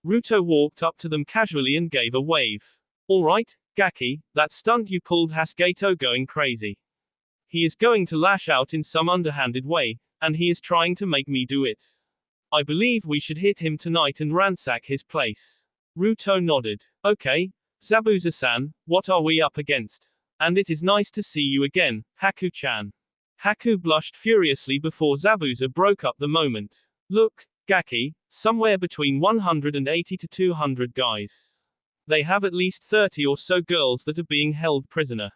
Ruto walked up to them casually and gave a wave. Alright, Gaki, that stunt you pulled has Gato going crazy. He is going to lash out in some underhanded way, and he is trying to make me do it. I believe we should hit him tonight and ransack his place. Ruto nodded. Okay, Zabuza-san, what are we up against? And it is nice to see you again, Haku-chan. Haku blushed furiously before Zabuza broke up the moment. Look, Gaki, somewhere between 180 to 200 guys. They have at least 30 or so girls that are being held prisoner.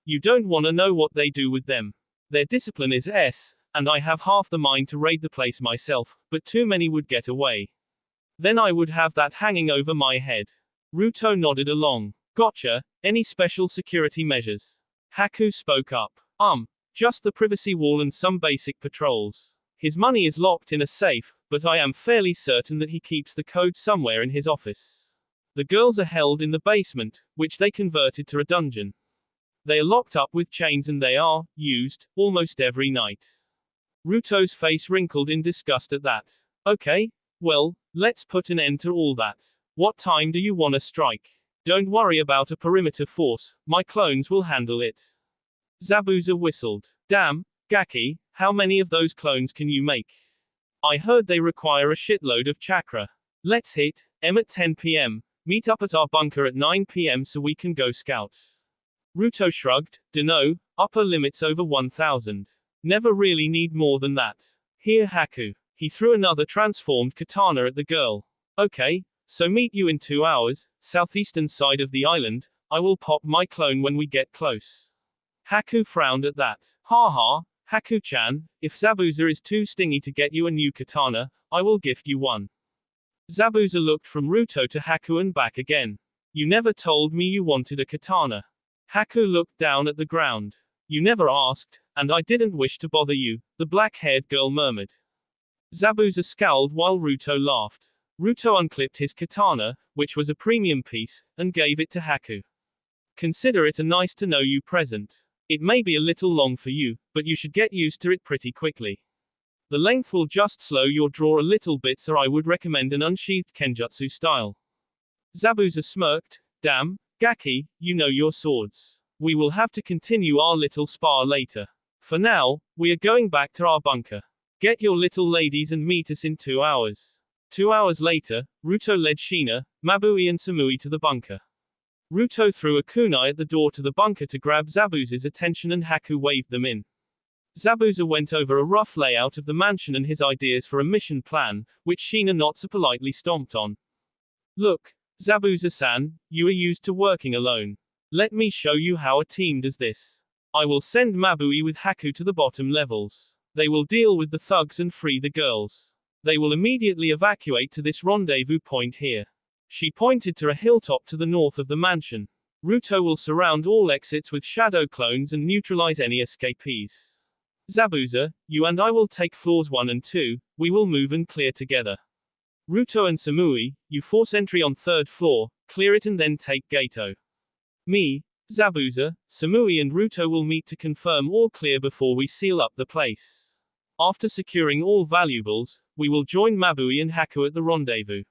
You don't want to know what they do with them. Their discipline is S, and I have half the mind to raid the place myself, but too many would get away. Then I would have that hanging over my head. Ruto nodded along. Gotcha, any special security measures? Haku spoke up. Just the privacy wall and some basic patrols. His money is locked in a safe, but I am fairly certain that he keeps the code somewhere in his office. The girls are held in the basement, which they converted to a dungeon. They are locked up with chains and they are used almost every night. Ruto's face wrinkled in disgust at that. Okay, well, let's put an end to all that. What time do you want to strike? Don't worry about a perimeter force, my clones will handle it. Zabuza whistled. Damn, Gaki, how many of those clones can you make? I heard they require a shitload of chakra. Let's hit at 10 p.m. Meet up at our bunker at 9 p.m. so we can go scout. Ruto shrugged. Dunno, upper limits over 1,000. Never really need more than that. Here, Haku. He threw another transformed katana at the girl. Okay, so meet you in 2 hours, southeastern side of the island. I will pop my clone when we get close. Haku frowned at that. Haha, Haku-chan, if Zabuza is too stingy to get you a new katana, I will gift you one. Zabuza looked from Ruto to Haku and back again. You never told me you wanted a katana. Haku looked down at the ground. You never asked, and I didn't wish to bother you, the black-haired girl murmured. Zabuza scowled while Ruto laughed. Ruto unclipped his katana, which was a premium piece, and gave it to Haku. Consider it a nice-to-know-you present. It may be a little long for you, but you should get used to it pretty quickly. The length will just slow your draw a little bit, so I would recommend an unsheathed kenjutsu style. Zabuza smirked. Damn, Gaki, you know your swords. We will have to continue our little spar later. For now, we are going back to our bunker. Get your little ladies and meet us in 2 hours. 2 hours later, Ruto led Shina, Mabui and Samui to the bunker. Ruto threw a kunai at the door to the bunker to grab Zabuza's attention and Haku waved them in. Zabuza went over a rough layout of the mansion and his ideas for a mission plan, which Shina not so politely stomped on. Look, Zabuza-san, you are used to working alone. Let me show you how a team does this. I will send Mabui with Haku to the bottom levels. They will deal with the thugs and free the girls. They will immediately evacuate to this rendezvous point here. She pointed to a hilltop to the north of the mansion. Ruto will surround all exits with shadow clones and neutralize any escapees. Zabuza, you and I will take floors 1 and 2, we will move and clear together. Ruto and Samui, you force entry on 3rd floor, clear it and then take Gato. Me, Zabuza, Samui and Ruto will meet to confirm all clear before we seal up the place. After securing all valuables, we will join Mabui and Haku at the rendezvous.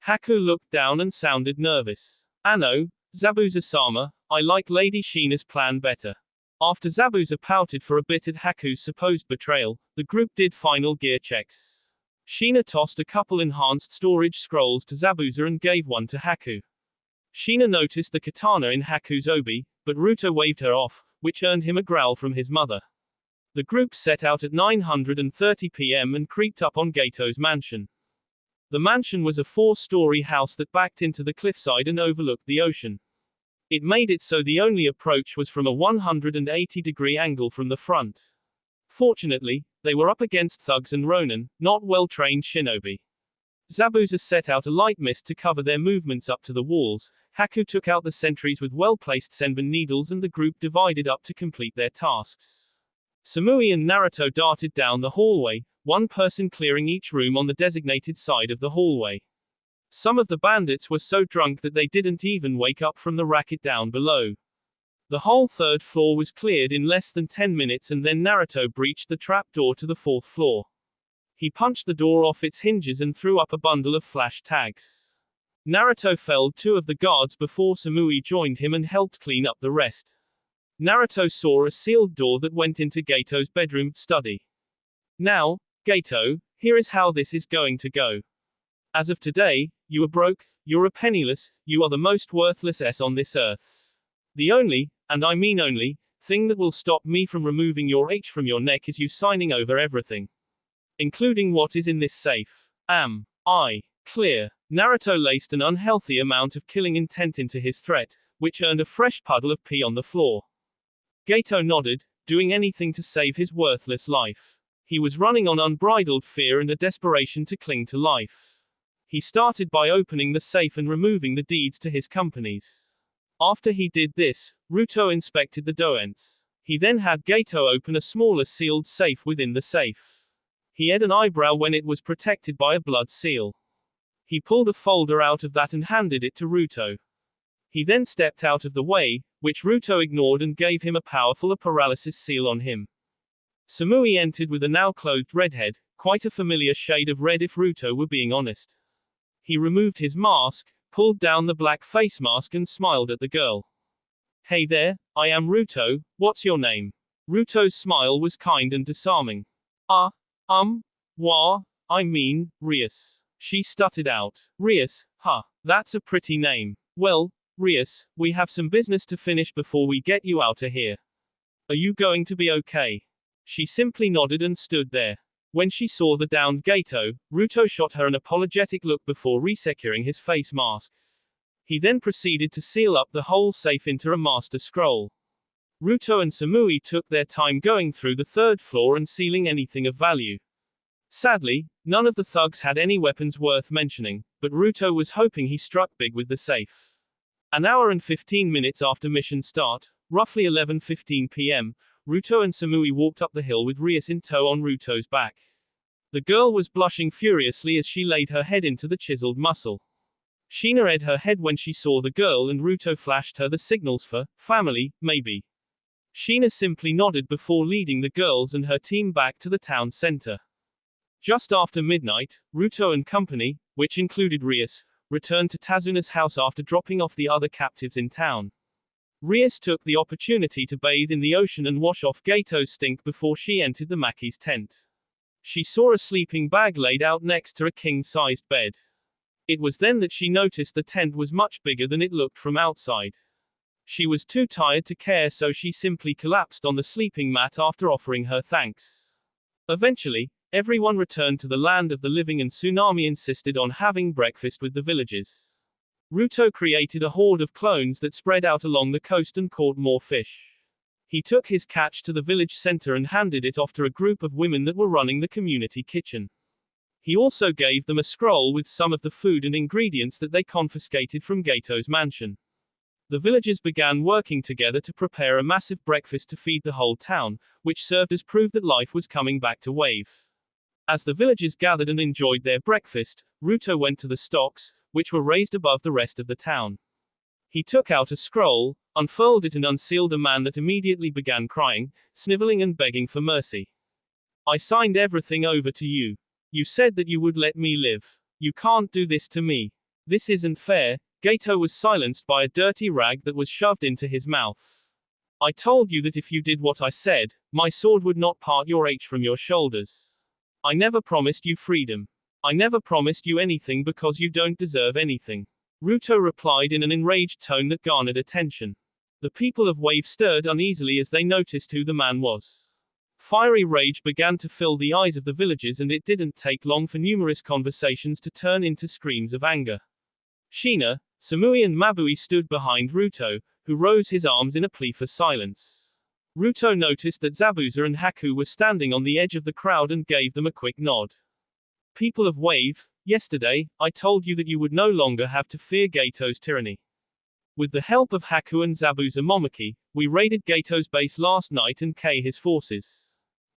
Haku looked down and sounded nervous. Ano, Zabuza-sama, I like Lady Shina's plan better. After Zabuza pouted for a bit at Haku's supposed betrayal, the group did final gear checks. Shina tossed a couple enhanced storage scrolls to Zabuza and gave one to Haku. Shina noticed the katana in Haku's obi, but Ruto waved her off, which earned him a growl from his mother. The group set out at 9:30 p.m. and creeped up on Gato's mansion. The mansion was a 4-story house that backed into the cliffside and overlooked the ocean. It made it so the only approach was from a 180-degree angle from the front. Fortunately, they were up against thugs and ronin, not well-trained shinobi. Zabuza set out a light mist to cover their movements up to the walls. Haku took out the sentries with well-placed senbon needles and the group divided up to complete their tasks. Samui and Naruto darted down the hallway, one person clearing each room on the designated side of the hallway. Some of the bandits were so drunk that they didn't even wake up from the racket down below. The whole 3rd floor was cleared in less than 10 minutes and then Naruto breached the trapdoor to the 4th floor. He punched the door off its hinges and threw up a bundle of flash tags. Naruto felled 2 of the guards before Samui joined him and helped clean up the rest. Naruto saw a sealed door that went into Gato's bedroom study. Now, Gato, here is how this is going to go. As of today, you are broke, you're a penniless, you are the most worthless S on this earth. The only, and I mean only, thing that will stop me from removing your H from your neck is you signing over everything. Including what is in this safe. Am I clear? Naruto laced an unhealthy amount of killing intent into his threat, which earned a fresh puddle of pee on the floor. Gato nodded, doing anything to save his worthless life. He was running on unbridled fear and a desperation to cling to life. He started by opening the safe and removing the deeds to his companies. After he did this, Ruto inspected the doents. He then had Gato open a smaller sealed safe within the safe. He had an eyebrow when it was protected by a blood seal. He pulled a folder out of that and handed it to Ruto. He then stepped out of the way, which Ruto ignored and gave him a powerful paralysis seal on him. Samui entered with a now clothed redhead, quite a familiar shade of red if Ruto were being honest. He removed his mask, pulled down the black face mask and smiled at the girl. Hey there, I am Ruto, what's your name? Ruto's smile was kind and disarming. I mean, Rias. She stuttered out. Rias, huh, that's a pretty name. Well, Rias, we have some business to finish before we get you out of here. Are you going to be okay? She simply nodded and stood there. When she saw the downed Gato, Ruto shot her an apologetic look before resecuring his face mask. He then proceeded to seal up the whole safe into a master scroll. Ruto and Samui took their time going through the 3rd floor and sealing anything of value. Sadly, none of the thugs had any weapons worth mentioning, but Ruto was hoping he struck big with the safe. An hour and 15 minutes after mission start, roughly 11:15 p.m., Ruto and Samui walked up the hill with Rias in tow on Ruto's back. The girl was blushing furiously as she laid her head into the chiseled muscle. Shina hid her head when she saw the girl and Ruto flashed her the signals for family, maybe. Shina simply nodded before leading the girls and her team back to the town center. Just after midnight, Ruto and company, which included Rias, returned to Tazuna's house after dropping off the other captives in town. Rias took the opportunity to bathe in the ocean and wash off Gato's stink before she entered the Maki's tent. She saw a sleeping bag laid out next to a king-sized bed. It was then that she noticed the tent was much bigger than it looked from outside. She was too tired to care, so she simply collapsed on the sleeping mat after offering her thanks. Eventually, everyone returned to the land of the living and Tsunami insisted on having breakfast with the villagers. Ruto created a horde of clones that spread out along the coast and caught more fish. He took his catch to the village center and handed it off to a group of women that were running the community kitchen. He also gave them a scroll with some of the food and ingredients that they confiscated from Gato's mansion. The villagers began working together to prepare a massive breakfast to feed the whole town, which served as proof that life was coming back to Wave. As the villagers gathered and enjoyed their breakfast, Ruto went to the stocks, which were raised above the rest of the town. He took out a scroll, unfurled it and unsealed a man that immediately began crying, sniveling and begging for mercy. I signed everything over to you. You said that you would let me live. You can't do this to me. This isn't fair. Gato was silenced by a dirty rag that was shoved into his mouth. I told you that if you did what I said, my sword would not part your H from your shoulders. I never promised you freedom. I never promised you anything because you don't deserve anything. Ruto replied in an enraged tone that garnered attention. The people of Wave stirred uneasily as they noticed who the man was. Fiery rage began to fill the eyes of the villagers, and it didn't take long for numerous conversations to turn into screams of anger. Shina, Samui and Mabui stood behind Ruto, who rose his arms in a plea for silence. Ruto noticed that Zabuza and Haku were standing on the edge of the crowd and gave them a quick nod. People of Wave, yesterday, I told you that you would no longer have to fear Gato's tyranny. With the help of Haku and Zabuza Momoki, we raided Gato's base last night and his forces.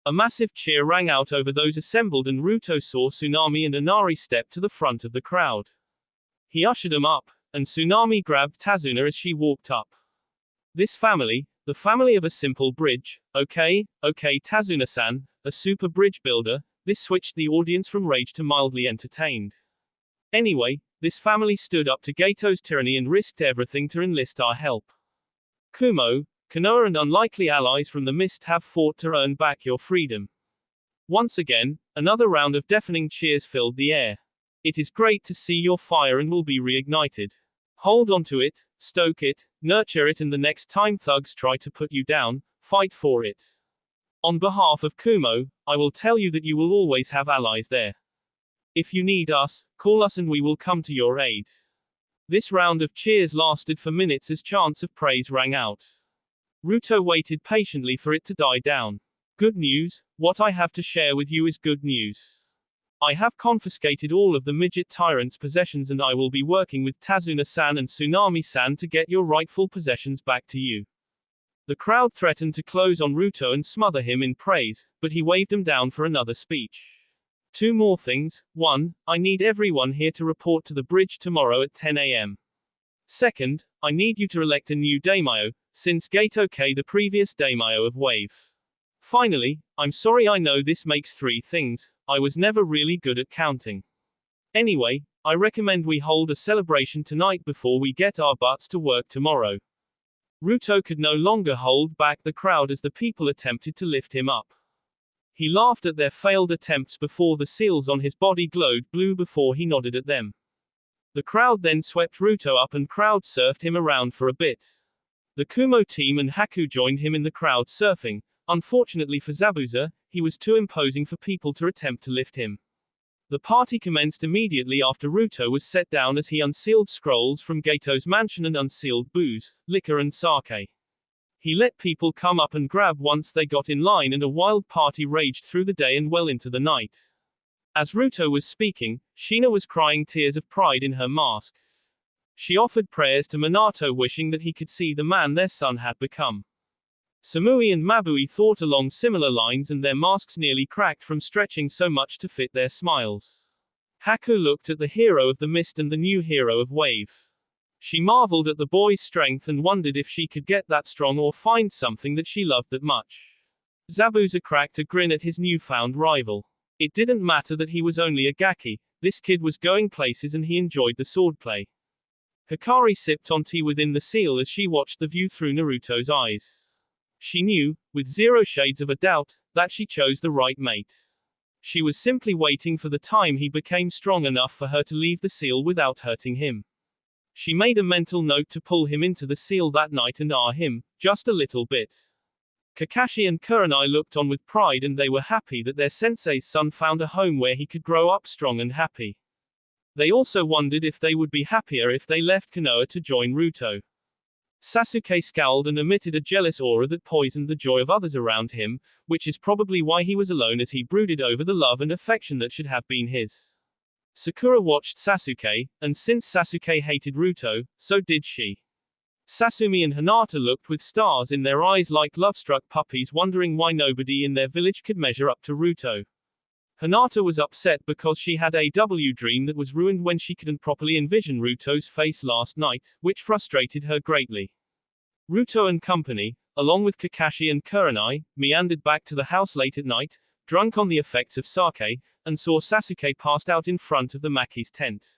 A massive cheer rang out over those assembled, and Ruto saw Tsunami and Inari step to the front of the crowd. He ushered them up, and Tsunami grabbed Tazuna as she walked up. This family, the family of a simple bridge, okay, Tazuna-san, a super bridge builder, this switched the audience from rage to mildly entertained. Anyway, this family stood up to Gato's tyranny and risked everything to enlist our help. Kumo, Konoha and unlikely allies from the mist have fought to earn back your freedom. Once again, another round of deafening cheers filled the air. It is great to see your fire and will be reignited. Hold on to it, stoke it, nurture it, and the next time thugs try to put you down, fight for it. On behalf of Kumo, I will tell you that you will always have allies there. If you need us, call us and we will come to your aid. This round of cheers lasted for minutes as chants of praise rang out. Ruto waited patiently for it to die down. Good news, what I have to share with you is good news. I have confiscated all of the midget tyrant's possessions, and I will be working with Tazuna-san and Tsunami-san to get your rightful possessions back to you. The crowd threatened to close on Ruto and smother him in praise, but he waved them down for another speech. Two more things. 1. I need everyone here to report to the bridge tomorrow at 10 a.m. Second, I need you to elect a new daimyo, since Gato K the previous daimyo of Wave. Finally, I'm sorry, I know this makes 3 things, I was never really good at counting. Anyway, I recommend we hold a celebration tonight before we get our butts to work tomorrow. Ruto could no longer hold back the crowd as the people attempted to lift him up. He laughed at their failed attempts before the seals on his body glowed blue before he nodded at them. The crowd then swept Ruto up and crowd surfed him around for a bit. The Kumo team and Haku joined him in the crowd surfing. Unfortunately for Zabuza, he was too imposing for people to attempt to lift him. The party commenced immediately after Ruto was set down as he unsealed scrolls from Gato's mansion and unsealed booze, liquor and sake. He let people come up and grab once they got in line, and a wild party raged through the day and well into the night. As Ruto was speaking, Shina was crying tears of pride in her mask. She offered prayers to Minato, wishing that he could see the man their son had become. Samui and Mabui thought along similar lines, and their masks nearly cracked from stretching so much to fit their smiles. Haku looked at the hero of the mist and the new hero of Wave. She marveled at the boy's strength and wondered if she could get that strong or find something that she loved that much. Zabuza cracked a grin at his newfound rival. It didn't matter that he was only a gaki, this kid was going places and he enjoyed the swordplay. Hikari sipped on tea within the seal as she watched the view through Naruto's eyes. She knew, with 0 shades of a doubt, that she chose the right mate. She was simply waiting for the time he became strong enough for her to leave the seal without hurting him. She made a mental note to pull him into the seal that night and him, just a little bit. Kakashi and Kurenai looked on with pride, and they were happy that their sensei's son found a home where he could grow up strong and happy. They also wondered if they would be happier if they left Konoha to join Naruto. Sasuke scowled and emitted a jealous aura that poisoned the joy of others around him, which is probably why he was alone as he brooded over the love and affection that should have been his. Sakura watched Sasuke, and since Sasuke hated Naruto, so did she. Sasumi and Hinata looked with stars in their eyes like love-struck puppies, wondering why nobody in their village could measure up to Naruto. Hinata was upset because she had a dream that was ruined when she couldn't properly envision Naruto's face last night, which frustrated her greatly. Naruto and company, along with Kakashi and Kurenai, meandered back to the house late at night, drunk on the effects of sake, and saw Sasuke passed out in front of the Maki's tent.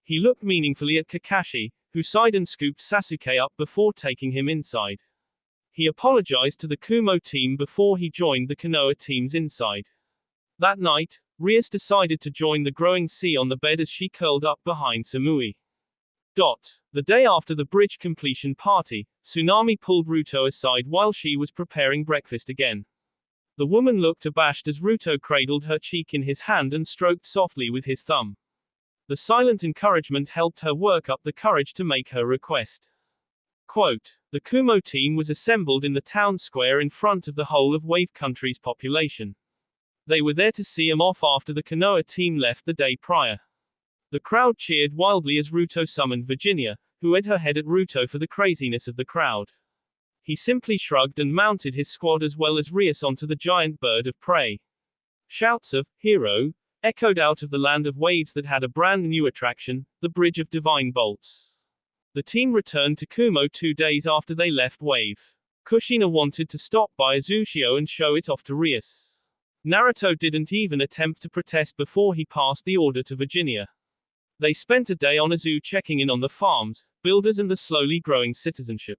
He looked meaningfully at Kakashi, who sighed and scooped Sasuke up before taking him inside. He apologized to the Kumo team before he joined the Konoha teams inside. That night, Rias decided to join the growing sea on the bed as she curled up behind Samui. The day after the bridge completion party, Tsunami pulled Naruto aside while she was preparing breakfast again. The woman looked abashed as Naruto cradled her cheek in his hand and stroked softly with his thumb. The silent encouragement helped her work up the courage to make her request. Quote, the Kumo team was assembled in the town square in front of the whole of Wave Country's population. They were there to see him off after the Konoha team left the day prior. The crowd cheered wildly as Naruto summoned Virginia, who had her head at Naruto for the craziness of the crowd. He simply shrugged and mounted his squad as well as Rias onto the giant bird of prey. Shouts of, "Hero!" echoed out of the land of waves that had a brand new attraction, the Bridge of Divine Bolts. The team returned to Kumo 2 days after they left Wave. Kushina wanted to stop by Azushio and show it off to Rias. Naruto didn't even attempt to protest before he passed the order to Virginia. They spent a day on Azu checking in on the farms, builders and the slowly growing citizenship.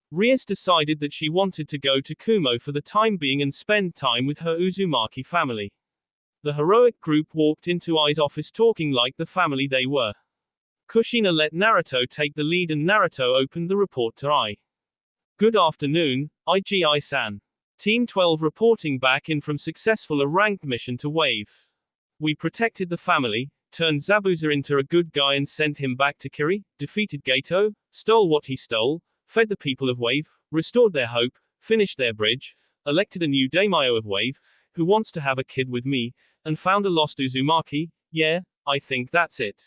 Rias decided that she wanted to go to Kumo for the time being and spend time with her Uzumaki family. The heroic group walked into Ai's office talking like the family they were. Kushina let Naruto take the lead and Naruto opened the report to Ai. Good afternoon, IGI-san. Team 12 reporting back in from successful a ranked mission to Wave. We protected the family, turned Zabuza into a good guy and sent him back to Kiri, defeated Gato, stole what he stole, fed the people of Wave, restored their hope, finished their bridge, elected a new daimyo of Wave, who wants to have a kid with me, and found a lost Uzumaki. Yeah, I think that's it.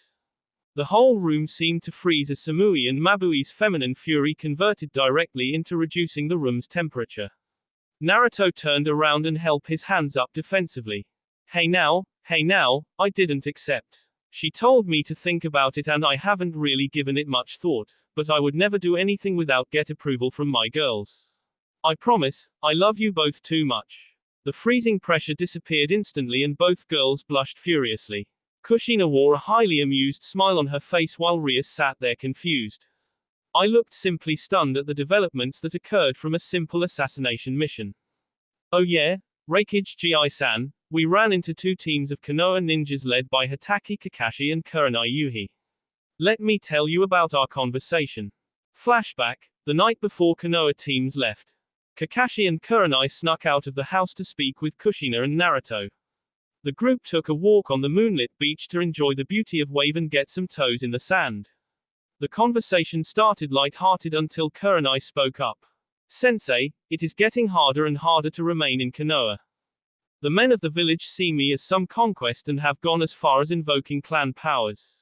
The whole room seemed to freeze as Samui and Mabui's feminine fury converted directly into reducing the room's temperature. Naruto turned around and held his hands up defensively. Hey now, I didn't accept. She told me to think about it and I haven't really given it much thought, but I would never do anything without get approval from my girls. I promise, I love you both too much. The freezing pressure disappeared instantly and both girls blushed furiously. Kushina wore a highly amused smile on her face while Rias sat there confused. I looked simply stunned at the developments that occurred from a simple assassination mission. Oh yeah, Reikage Gi-san, we ran into 2 teams of Konoha ninjas led by Hitaki Kakashi and Kurenai Yuhi. Let me tell you about our conversation. Flashback, the night before Konoha teams left. Kakashi and Kurenai snuck out of the house to speak with Kushina and Naruto. The group took a walk on the moonlit beach to enjoy the beauty of Wave and get some toes in the sand. The conversation started light-hearted until Kurenai spoke up. Sensei, it is getting harder and harder to remain in Konoha. The men of the village see me as some conquest and have gone as far as invoking clan powers.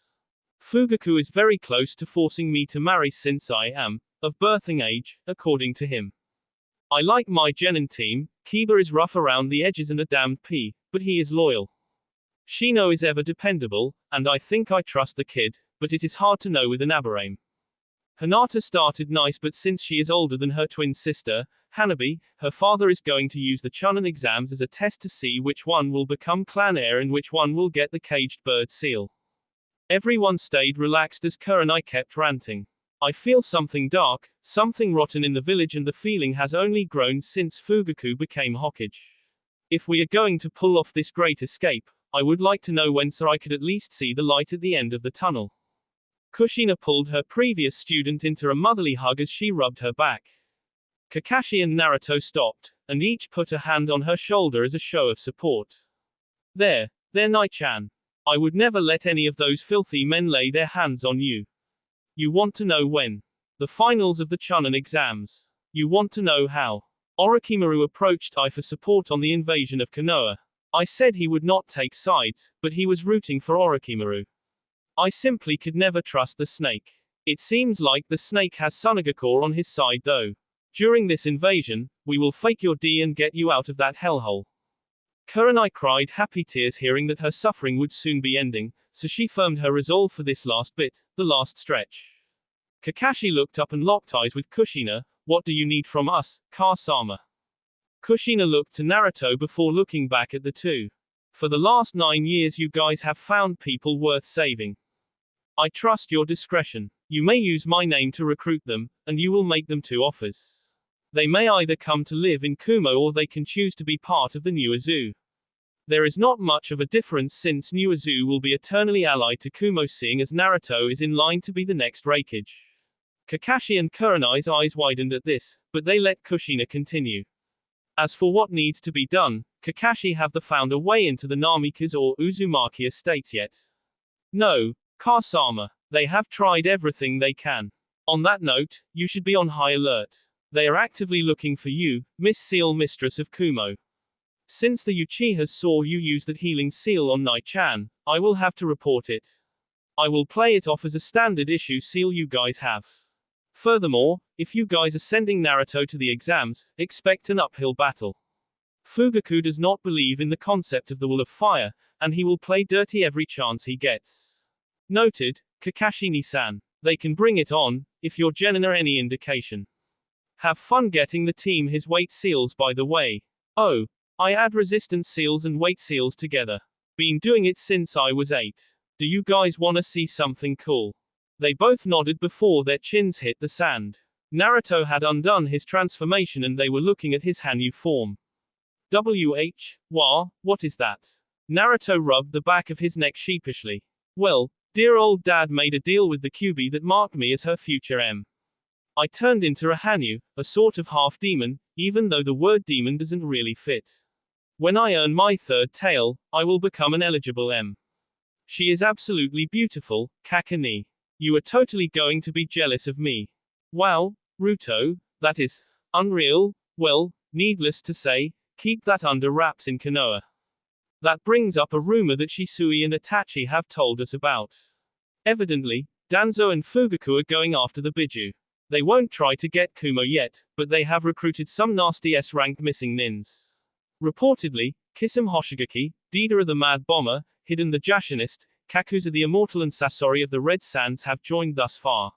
Fugaku is very close to forcing me to marry since I am of birthing age, according to him. I like my genin team. Kiba is rough around the edges and a damned pea, but he is loyal. Shino is ever dependable, and I think I trust the kid, but it is hard to know with an Aberame. Hinata started nice, but since she is older than her twin sister, Hanabi, her father is going to use the Chunin exams as a test to see which one will become clan heir and which one will get the caged bird seal. Everyone stayed relaxed as Kurenai kept ranting. I feel something dark, something rotten in the village and the feeling has only grown since Fugaku became Hokage. If we are going to pull off this great escape, I would like to know when so I could at least see the light at the end of the tunnel. Kushina pulled her previous student into a motherly hug as she rubbed her back. Kakashi and Naruto stopped, and each put a hand on her shoulder as a show of support. There, Nai-chan. I would never let any of those filthy men lay their hands on you. You want to know when? The finals of the Chunin exams. You want to know how? Orochimaru approached I for support on the invasion of Konoha. I said he would not take sides, but he was rooting for Orochimaru. I simply could never trust the snake. It seems like the snake has Sunagakure on his side though. During this invasion, we will fake your D and get you out of that hellhole. Kurenai cried happy tears hearing that her suffering would soon be ending, so she firmed her resolve for this last bit, the last stretch. Kakashi looked up and locked eyes with Kushina. What do you need from us, Ka-sama? Kushina looked to Naruto before looking back at the two. For the last 9 years you guys have found people worth saving. I trust your discretion. You may use my name to recruit them, and you will make them 2 offers. They may either come to live in Kumo or they can choose to be part of the new Azu. There is not much of a difference since new Azu will be eternally allied to Kumo seeing as Naruto is in line to be the next Raikage. Kakashi and Kurenai's eyes widened at this, but they let Kushina continue. As for what needs to be done, Kakashi have the found a way into the Namikaze or Uzumaki estates yet? No, Ka-sama. They have tried everything they can. On that note, you should be on high alert. They are actively looking for you, Miss Seal Mistress of Kumo. Since the Uchihas saw you use that healing seal on Nai-chan, I will have to report it. I will play it off as a standard issue seal you guys have. Furthermore, if you guys are sending Naruto to the exams, expect an uphill battle. Fugaku does not believe in the concept of the Wall of Fire, and he will play dirty every chance he gets. Noted, Kakashi-ni-san. They can bring it on, if your genin are any indication. Have fun getting the team his weight seals by the way. Oh, I add resistance seals and weight seals together. Been doing it since I was 8. Do you guys wanna see something cool? They both nodded before their chins hit the sand. Naruto had undone his transformation and they were looking at his Hanyu form. What is that? Naruto rubbed the back of his neck sheepishly. Well, dear old dad made a deal with the Kyuubi that marked me as her future M. I turned into a Hanyu, a sort of half-demon, even though the word demon doesn't really fit. When I earn my 3rd tail, I will become an eligible M. She is absolutely beautiful, Kakani. You are totally going to be jealous of me. Wow, Ruto, that is unreal. Well, needless to say, keep that under wraps in Konoha. That brings up a rumor that Shisui and Itachi have told us about. Evidently, Danzo and Fugaku are going after the Biju. They won't try to get Kumo yet, but they have recruited some nasty S-ranked missing nins. Reportedly, Kisame Hoshigaki, Deidara the Mad Bomber, Hiden the Jashinist, Kakuza the Immortal and Sasori of the Red Sands have joined thus far.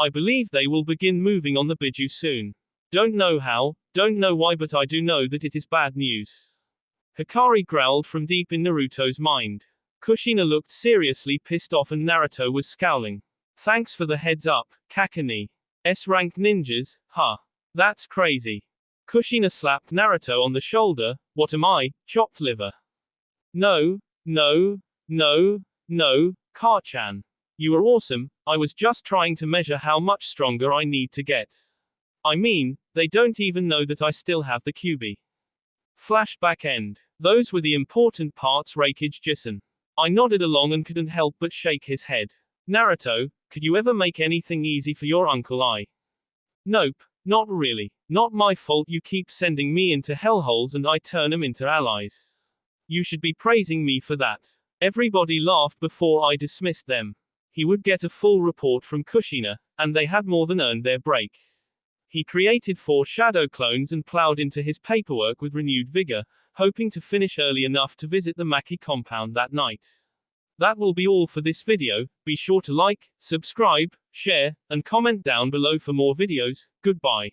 I believe they will begin moving on the Biju soon. Don't know how, don't know why, but I do know that it is bad news. Hikari growled from deep in Naruto's mind. Kushina looked seriously pissed off and Naruto was scowling. Thanks for the heads up, Kakani. S-ranked ninjas, huh? That's crazy. Kushina slapped Naruto on the shoulder. What am I, chopped liver? No, Ka-chan. You are awesome, I was just trying to measure how much stronger I need to get. I mean, they don't even know that I still have the Kyuubi. Flashback end. Those were the important parts Raikage Jisen. I nodded along and couldn't help but shake his head. Naruto, could you ever make anything easy for your uncle I? Nope, not really. Not my fault you keep sending me into hellholes and I turn them into allies. You should be praising me for that. Everybody laughed before I dismissed them. He would get a full report from Kushina, and they had more than earned their break. He created 4 shadow clones and plowed into his paperwork with renewed vigor, hoping to finish early enough to visit the Maki compound that night. That will be all for this video. Be sure to like, subscribe, share, and comment down below for more videos. Goodbye.